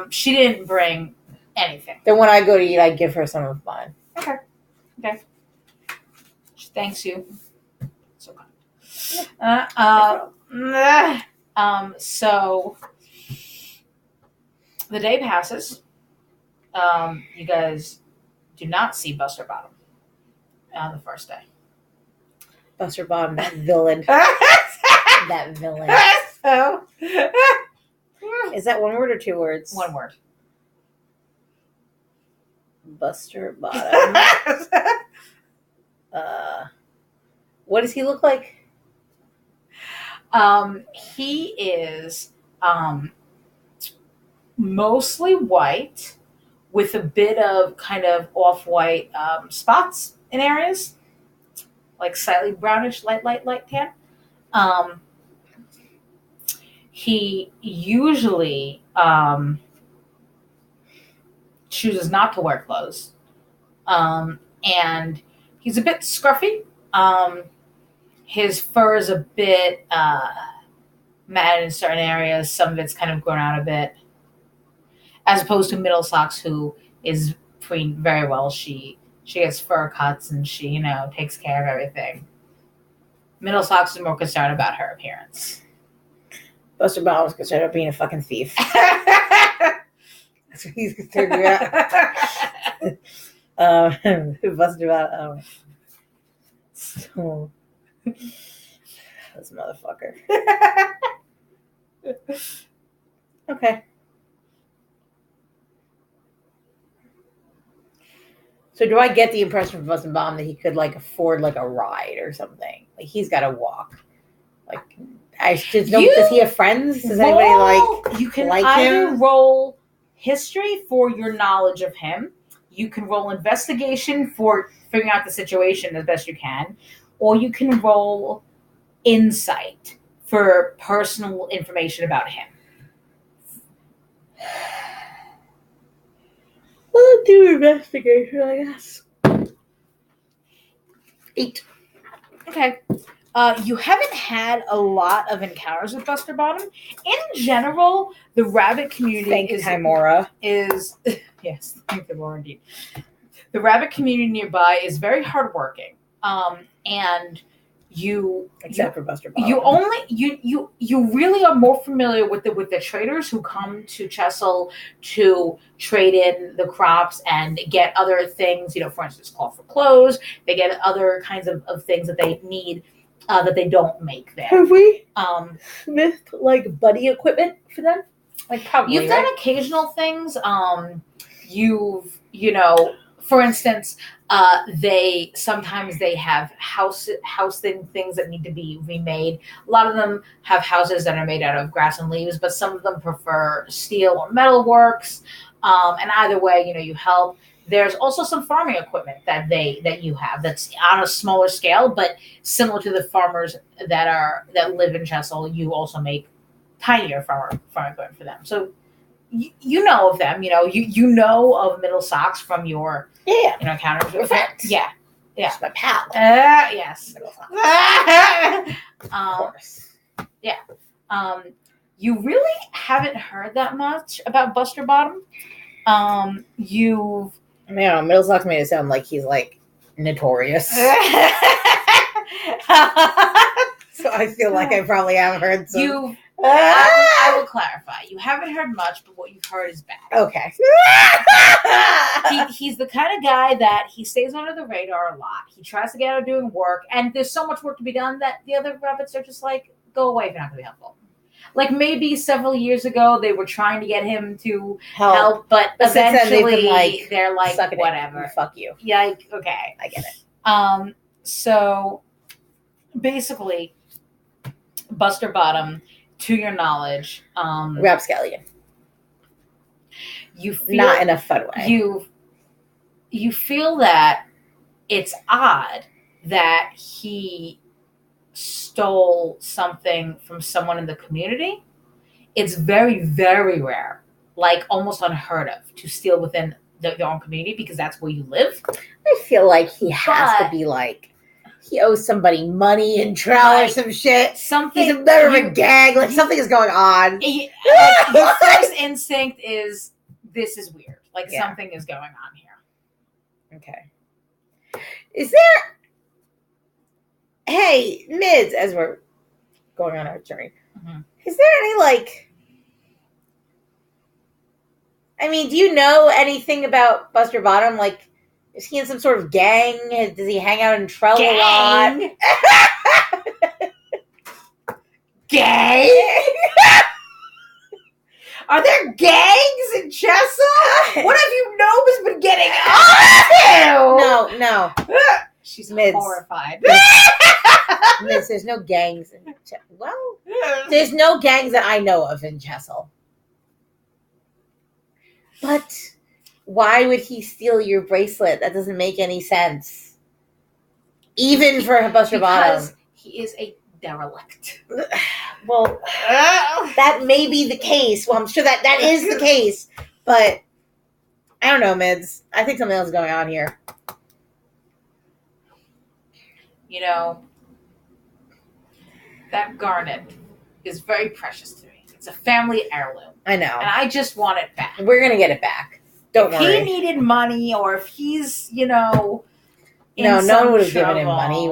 She didn't bring anything. Then when I go to eat, I give her some of mine. Okay. She thanks you. So kind. So the day passes. You guys do not see Buster Bottom on the first day. Buster Bottom, that villain. That villain. So. Is that one word or two words? One word. Buster Bottom. What does he look like? He is mostly white with a bit of kind of off-white spots in areas, like slightly brownish, light tan. Um, he usually chooses not to wear clothes, and he's a bit scruffy. His fur is a bit matted in certain areas. Some of it's kind of grown out a bit, as opposed to Middlesex, who is trained very well. She gets fur cuts and she takes care of everything. Middlesex is more concerned about her appearance. Buster Bottom was concerned about being a fucking thief. That's what he's concerned about. Buster Bottom. So, this motherfucker. Okay. So do I get the impression from Buster Bottom that he could afford a ride or something? Like he's got to walk. Like I just don't. Does he have friends? Does anybody You can like either him? roll history for your knowledge of him. You can roll investigation for figuring out the situation as best you can, or you can roll insight for personal information about him. I'll do investigation, I guess. 8. Okay. You haven't had a lot of encounters with Buster Bottom. In general, the rabbit community Thank Timora. is yes, thank Timora indeed. The rabbit community nearby is very hardworking, and except for Buster Bottom. You really are more familiar with the traders who come to Chesil to trade in the crops and get other things. For instance, call for clothes. They get other kinds of things that they need. That they don't make there. Have we smithed buddy equipment for them? Probably. You've done occasional things. For instance, they have house things that need to be remade. A lot of them have houses that are made out of grass and leaves, but some of them prefer steel or metal works. And either way, you help. There's also some farming equipment that you have that's on a smaller scale, but similar to the farmers that live in Chesil. You also make tinier farm equipment for them. So you know of them. You know of Middlesex from your encounters with friends. Yeah. It's my pal. Yes. Of course. Yeah. You really haven't heard that much about Buster Bottom. Middlesex made it sound like he's notorious. So I feel like I probably have heard some. I will clarify. You haven't heard much, but what you've heard is bad. Okay. He's the kind of guy that he stays under the radar a lot. He tries to get out doing work, and there's so much work to be done that the other rabbits are just go away if you're not going to be helpful. Maybe several years ago, they were trying to get him to help but eventually they're whatever. Fuck you. Yeah, okay. I get it. So, basically, Buster Bottom, to your knowledge, rapscallion. You feel not in a fun way. You feel that it's odd that he stole something from someone in the community. It's very, very rare, almost unheard of, to steal within your own community because that's where you live. I feel like he has to be he owes somebody money and trial or some shit. Something. He's a member of a gang. Something is going on. Your first instinct is this is weird. Something is going on here. Okay. Is there? Hey, Mids, as we're going on our journey, is there any do you know anything about Buster Bottom? Is he in some sort of gang? Does he hang out in Trell a lot? Gang? Are there gangs in Chesil? What have you Nova's been getting up to? No. She's Mids. horrified. There's no gangs. Well, there's no gangs that I know of in Jessel. But why would he steal your bracelet? That doesn't make any sense. Even for Buster Bottom. Because he is a derelict. Well, that may be the case. Well, I'm sure that is the case. But I don't know, Mids. I think something else is going on here. You know, that garnet is very precious to me. It's a family heirloom. I know. And I just want it back. We're going to get it back. Don't worry. If he needed money, or if he's, in no one would have given him money.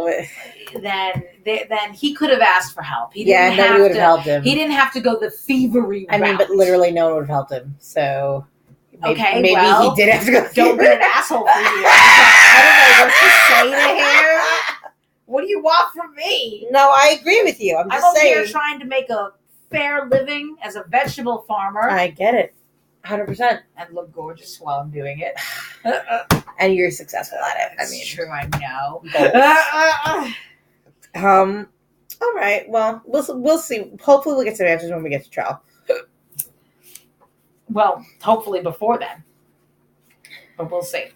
Then he could have asked for help. Nobody would have helped him. He didn't have to go the thievery route. But literally no one would have helped him. So maybe he did have to go. Don't be an asshole for you. I don't know what to say to him. What do you want from me? No, I agree with you. I'm just saying. I'm over here trying to make a fair living as a vegetable farmer. I get it. 100%. And look gorgeous while I'm doing it. And you're successful at it. That's true, I know. All right. Well, we'll see. Hopefully we'll get some answers when we get to trial. Well, hopefully before then. But we'll see.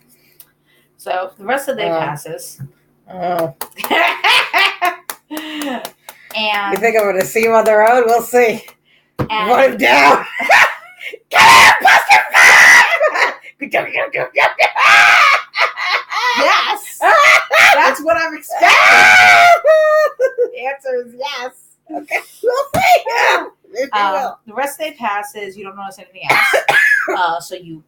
So the rest of the day passes. Oh. And you think I'm going to see him on the road? We'll see. And put him down. Get him, Buster! Yes. That's what I'm expecting. The answer is yes. Okay. We'll see. The rest of the day passes. You don't notice anything else. So you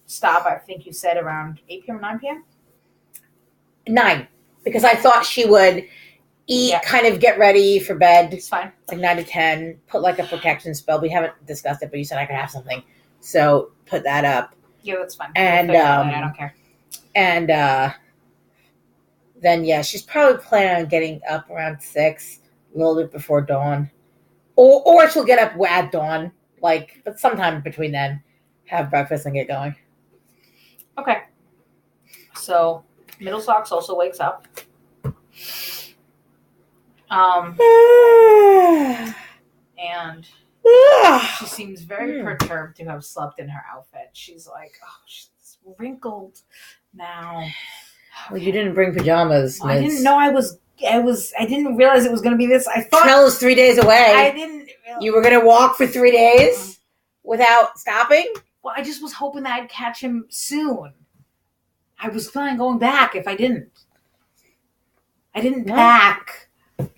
stop, I think you said around 8 p.m. or 9 p.m.? 9. Because I thought she would eat, kind of get ready for bed. It's fine. Like 9 to 10. Put like a protection spell. We haven't discussed it, but you said I could have something. So put that up. Yeah, that's fine. And I don't care. And then she's probably planning on getting up around 6, a little bit before dawn. Or she'll get up at dawn, but sometime between then, have breakfast and get going. Okay. So Middle Socks also wakes up. And she seems very perturbed to have slept in her outfit. She's like, she's wrinkled now. Well, you didn't bring pajamas. I didn't know I didn't realize it was going to be this. I thought Trell is 3 days away. I didn't. You were going to walk for 3 days without stopping? Well, I just was hoping that I'd catch him soon. I was planning on going back if I didn't. I didn't pack. I'm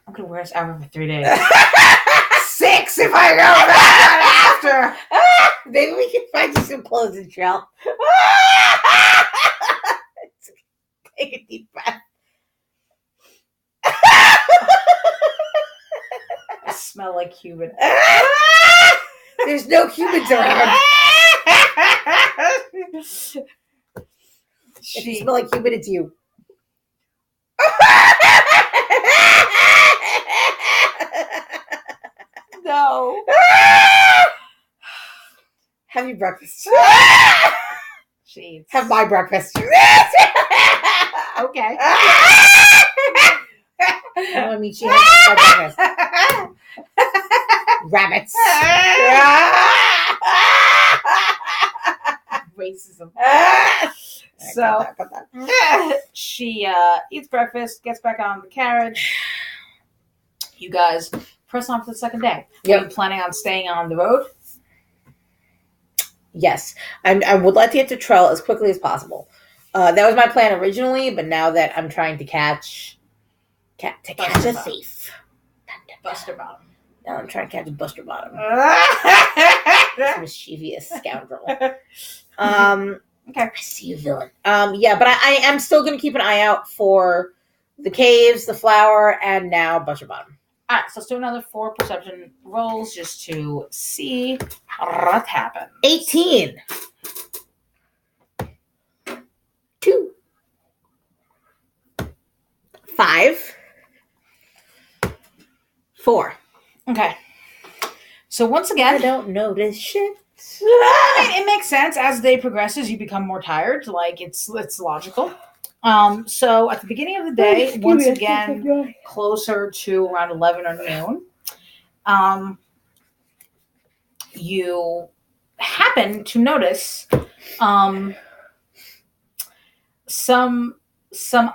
going to wear this outfit for 3 days. 6 if I go back after. Maybe we can find you some clothes in Trell. Take a deep breath. I smell like Cuban. There's no Cubans around. If you smell like Cuban, it's you. No. Have your breakfast. Jeez. Have my breakfast. Okay. I mean, she has my breakfast. Rabbits. Racism. So she eats breakfast, gets back on the carriage. You guys press on for the second day. Yep. Are you planning on staying on the road? Yes. I would like to get to Trell as quickly as possible. That was my plan originally, but now that I'm trying to catch a thief. Buster Bottom. Now I'm trying to catch Buster Bottom. This mischievous scoundrel. Okay. I see you, villain. But I am still going to keep an eye out for the caves, the flower, and now Buster Bottom. All right, so let's do another 4 perception rolls just to see what happens. 18. 2. 5. 4. Okay. So once again, I don't notice shit. It makes sense. As the day progresses, you become more tired. Like it's logical. So at the beginning of the day, once again, closer to around 11 or noon, you happen to notice some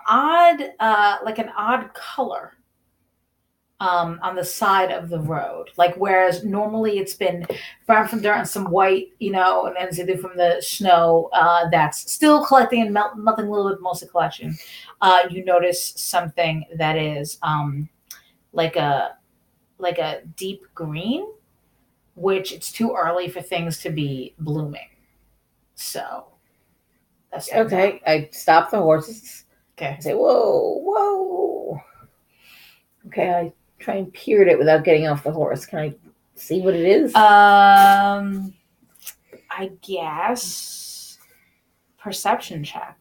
odd, like an odd color on the side of the road. Like whereas normally it's been brown from dirt and some white, and then either from the snow that's still collecting and melting a little bit, mostly collection. You notice something that is like a deep green, which it's too early for things to be blooming. So that's okay. I stop the horses. Okay. I say, whoa. Okay, I try and peer at it without getting off the horse. Can I see what it is? I guess perception check.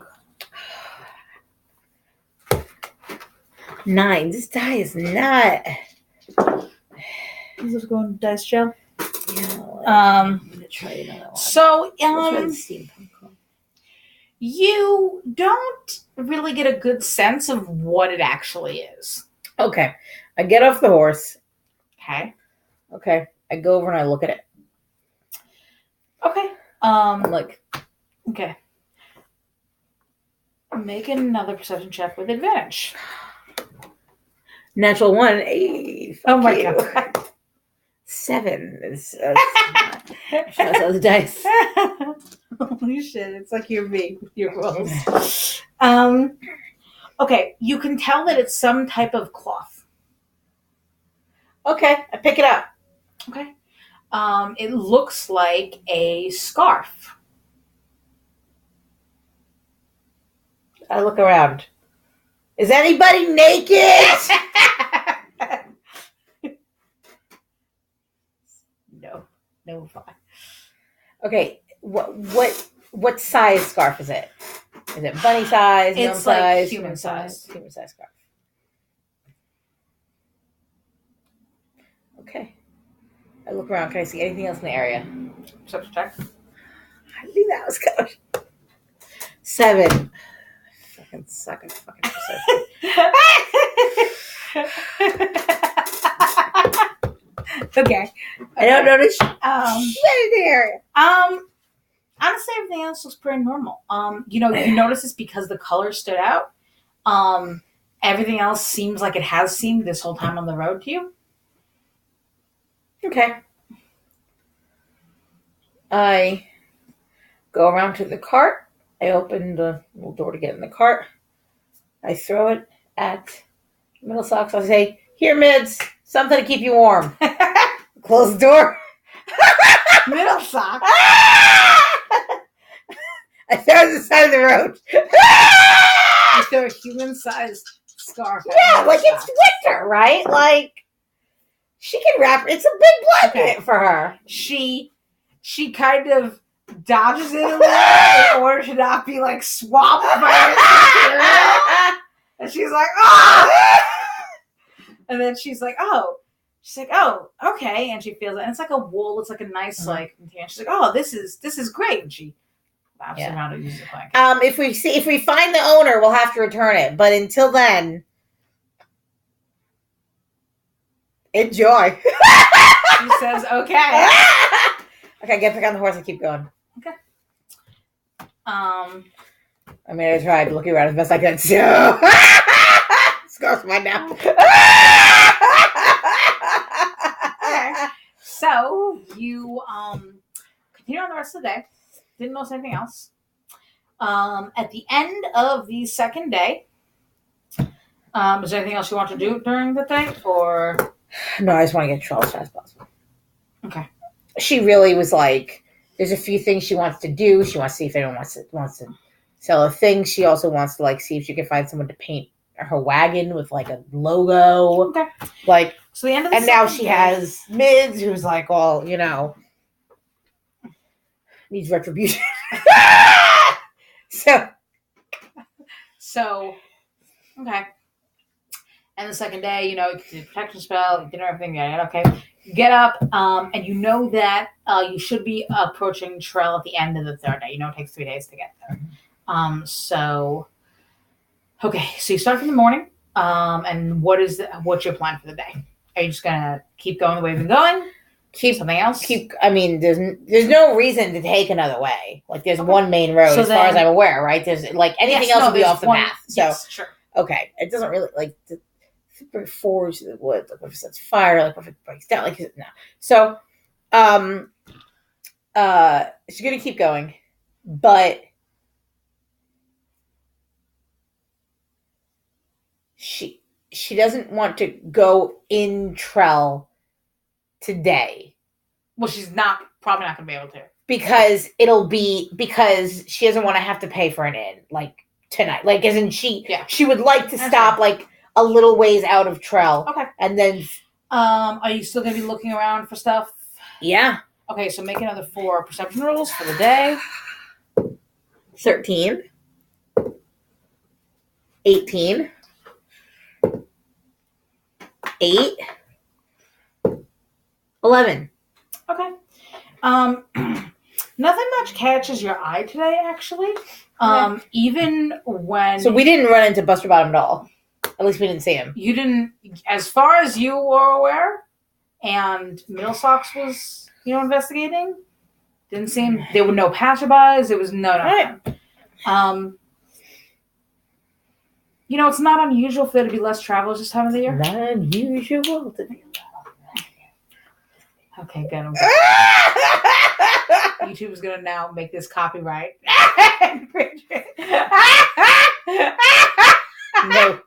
9. This die is not. Is this going to dice jail? Yeah, I'm gonna try another one. So, steampunk. You don't really get a good sense of what it actually is. Okay, I get off the horse. Okay. I go over and I look at it. Okay. I'm like, okay. Make another perception check with advantage. Natural 1. Hey, oh my god. 7 is the dice. Holy shit! It's like you're me with your rolls. Okay, you can tell that it's some type of cloth. Okay, I pick it up. Okay. It looks like a scarf. I look around. Is anybody naked? No fine. Okay, what size scarf is it? Is it bunny size? It's gnome like size, human size. Human size scarf. Okay. I look around. Can I see anything else in the area? Perception check. I knew that was coming. 7. Fucking suck at fucking perception. Okay. I don't notice shit in the area. Honestly, everything else looks pretty normal. You notice this because the color stood out. Everything else seems like it has seemed this whole time on the road to you. Okay. I go around to the cart. I open the little door to get in the cart. I throw it at Middle Socks. I say, "Here, Mids, something to keep you warm." Close the door. Middle Sock. I throw it to the side of the road. You throw a human-sized scarf. Yeah, like it's winter, right? Like she can wrap. It's a big blanket for her. She kind of dodges it a little in order to not be like swamped by it. And she's like, "Oh!" And then she's like, "Oh." She's like, "Oh, okay." And she feels it. And it's like a wool. It's like a nice like container. She's like, "Oh, this is great." And she wraps around and uses the blanket. If we find the owner, we'll have to return it. But until then, enjoy. She says, "Okay." Okay, get back on the horse and keep going. Okay. I tried looking around as best I could. So scarf's mine now. Okay. So you continue on the rest of the day. Didn't notice anything else. At the end of the second day, is there anything else you want to do during the day, or? No, I just want to get to Charles as fast as possible. Okay. She really was like, there's a few things she wants to do. She wants to see if anyone wants to sell a thing. She also wants to see if she can find someone to paint her wagon with a logo. Okay. So the end of the now she has Mids, who's all needs retribution. So okay. And the second day, you do the protection spell, dinner, everything. Yeah, okay. You get up, and you know that you should be approaching Trell at the end of the third day. It takes 3 days to get there. So Okay, so you start in the morning. And what's your plan for the day? Are you just gonna keep going the way you've been going? Keep Something else? keep. I mean, there's no reason to take another way. Like there's Okay. one main road, So as far as then, I'm aware, right? There's like anything yes, else no, would be there's off the one. path. So Yes, sure. okay, it doesn't really like forge the wood. Like if it's fire, like if it breaks down, like no. So um she's gonna keep going, but she she doesn't want to go in Trell today Well, she's not probably not gonna be able to. because she doesn't want to have to pay for an inn like tonight. Like isn't she Yeah. she would like to That's stop right. like a little ways out of Trell. Okay. And then Are you still gonna be looking around for stuff? yeah. Okay, so make another 4 perception rolls for the day. 13, 18, 8, 11. Okay. Nothing much catches your eye today, actually. Even when So we didn't run into Buster Bottom at all. At least we didn't see him. you didn't, as far as you were aware, and Middlesox was, investigating. Didn't seem there were no passerbys. There was no nothing. Right. It's not unusual for there to be less travelers this time of the year. Not unusual to be. Okay, good. YouTube is gonna now make this copyright. No,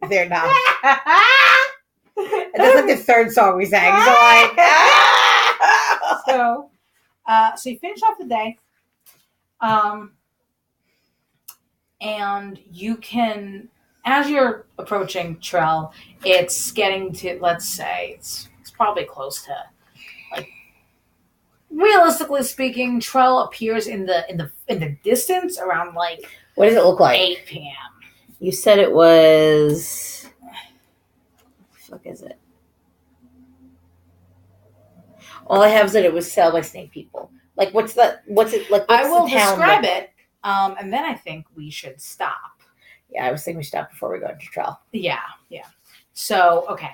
they're not. That's like the third song we sang. So like, so you finish off the day, and you can, as you're approaching Trell, it's getting to, let's say, it's probably close to, like, realistically speaking, Trell appears in the distance around like what does it look like? 8 p.m. You said it was. What the fuck is it? All I have is that it was sailed by snake people. Like, what's it like? I will describe it, and then I think we should stop. Yeah, I was thinking we stop before we go into Trell. Yeah. So, okay.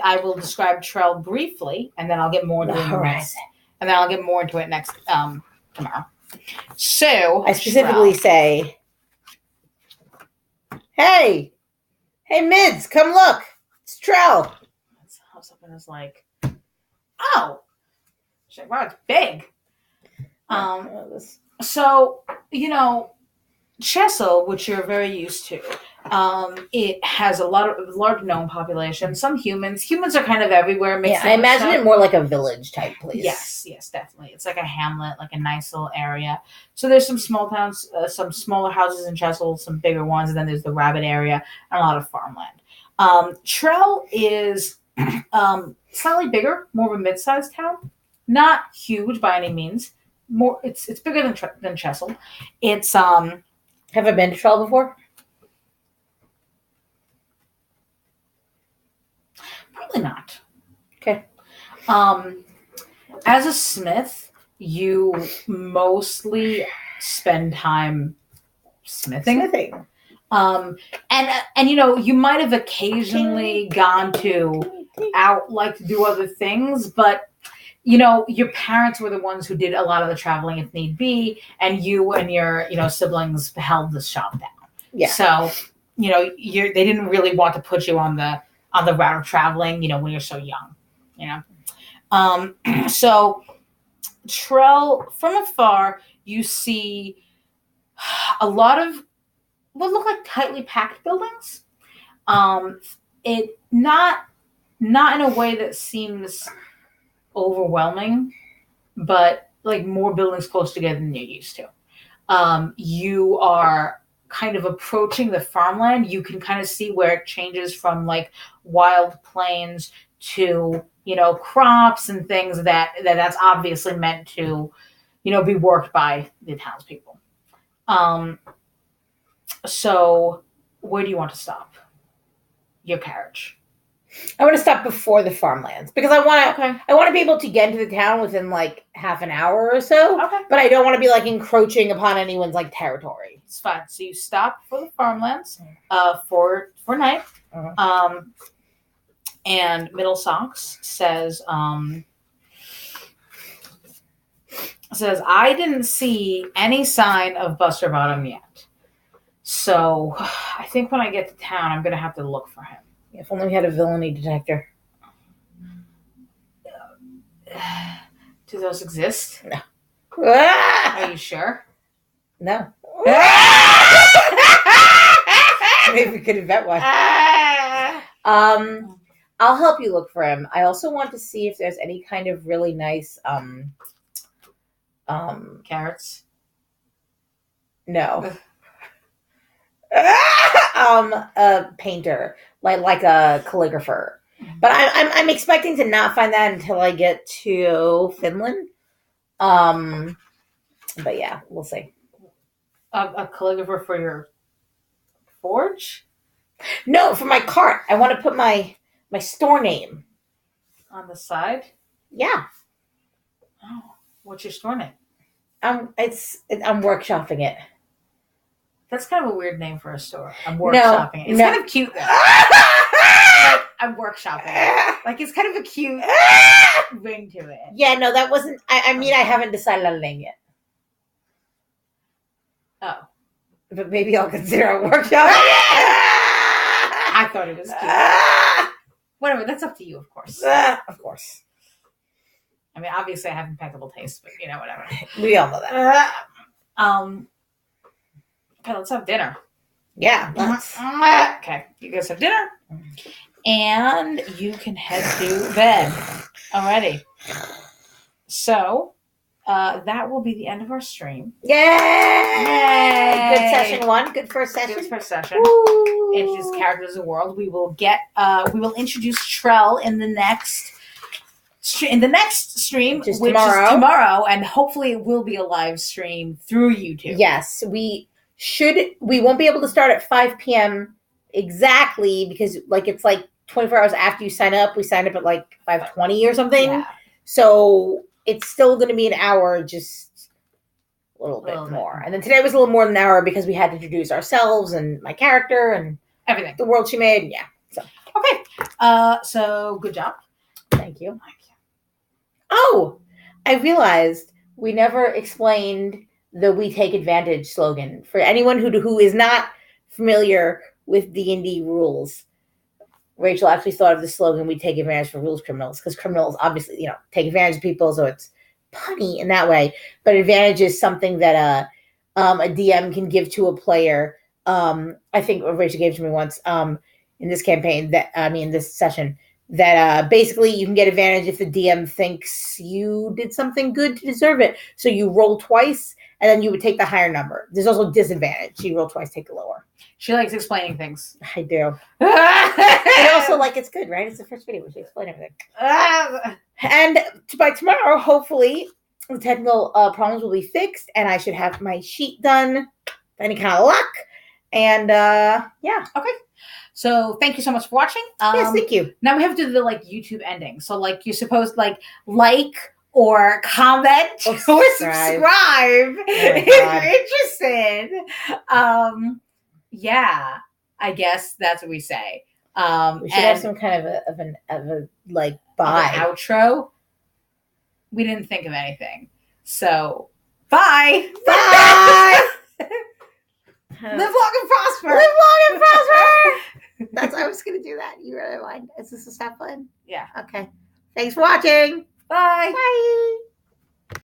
I will describe Trell briefly, and then I'll get more into it next. And then I'll get more into it next tomorrow. So I specifically say, Hey, Mids, come look. It's Trell. Something is like, oh, she's like, wow, it's big. So, Chesil, which you're very used to, it has a large gnome population. Some humans. Humans are kind of everywhere. Yeah, I imagine it more like a village type place. Yes, definitely. It's like a hamlet, like a nice little area. So there's some small towns, some smaller houses in Chesil, some bigger ones, and then there's the rabbit area and a lot of farmland. Trell is slightly bigger, more of a mid-sized town. Not huge by any means. It's bigger than Chesil. It's Have I been to Trell before? Probably not. Okay. As a smith, you mostly spend time smithing. And you might have occasionally gone out like to do other things, but your parents were the ones who did a lot of the traveling if need be, and you and your siblings held the shop down. Yeah. So they didn't really want to put you on the route of traveling, when you're so young. So Trell, from afar, you see a lot of what look like tightly packed buildings. It not in a way that seems overwhelming, but like more buildings close together than you're used to. You are kind of approaching the farmland. You can kind of see where it changes from like wild plains to crops and things that's obviously meant to be worked by the townspeople. So where do you want to stop your carriage? I want to stop before the farmlands because I want to. Okay. I want to be able to get into the town within like half an hour or so. Okay. But I don't want to be like encroaching upon anyone's like territory. It's fine. So you stop for the farmlands, for night. And Middle Socks says, I didn't see any sign of Buster Bottom yet. So I think when I get to town, I'm gonna have to look for him. If only we had a villainy detector. Do those exist? No. Are you sure? No. Maybe we could invent one. I'll help you look for him. I also want to see if there's any kind of really nice Carrots. No. A painter, like a calligrapher. But I'm expecting to not find that until I get to Finland. But yeah, we'll see. A calligrapher for your forge? No, for my cart. I want to put my store name on the side. Yeah. Oh, what's your store name? I'm workshopping it. That's kind of a weird name for a store. I'm workshopping it. It's kind of cute though. Like, I'm workshopping it. Like it's kind of a cute ring to it. Yeah, no, that wasn't. I mean, I haven't decided on a name yet. Oh, but maybe I'll consider a workshop. I thought it was cute. Whatever, that's up to you, of course. Of course. I mean, obviously, I have impeccable taste, but whatever. We all know that. Okay, let's have dinner. Yeah. Okay, you guys have dinner, and you can head to bed. Alrighty. So, that will be the end of our stream. Yay! Good Yay! session one. Good first session. Good first session. Woo! Introduce characters of the world. We will introduce Trell in the next stream, which is tomorrow, and hopefully it will be a live stream through YouTube. Yes, we won't be able to start at 5 p.m. exactly because it's like 24 hours after you sign up. We signed up at like 5:20 or something. Yeah. So it's still going to be an hour, just a little bit more. And then today was a little more than an hour because we had to introduce ourselves and my character and everything, the world she made. Yeah. So okay. So good job. Thank you. Oh, I realized we never explained the "We Take Advantage" slogan for anyone who is not familiar with D&D rules. Rachel actually thought of the slogan "We take advantage for rules criminals" because criminals obviously, take advantage of people, so it's punny in that way. But advantage is something that a DM can give to a player. I think Rachel gave to me once in this campaign this session. That basically you can get advantage if the DM thinks you did something good to deserve it. So you roll twice, and then you would take the higher number. There's also disadvantage. You roll twice, take the lower. She likes explaining things. I do. And also, it's good, right? It's the first video where she explained everything. And by tomorrow, hopefully, the technical problems will be fixed, and I should have my sheet done. Any kind of luck. And, yeah. Okay. So thank you so much for watching. Yes, thank you. Now we have to do the YouTube ending. So you're supposed like or comment or subscribe if you're interested. Yeah, I guess that's what we say. We should have some kind of a bye outro. We didn't think of anything. So bye. Bye. Live long and prosper. Live long and prosper. I was going to do that. You really mind? Is this a step button? Yeah. Okay. Thanks for watching. Bye. Bye.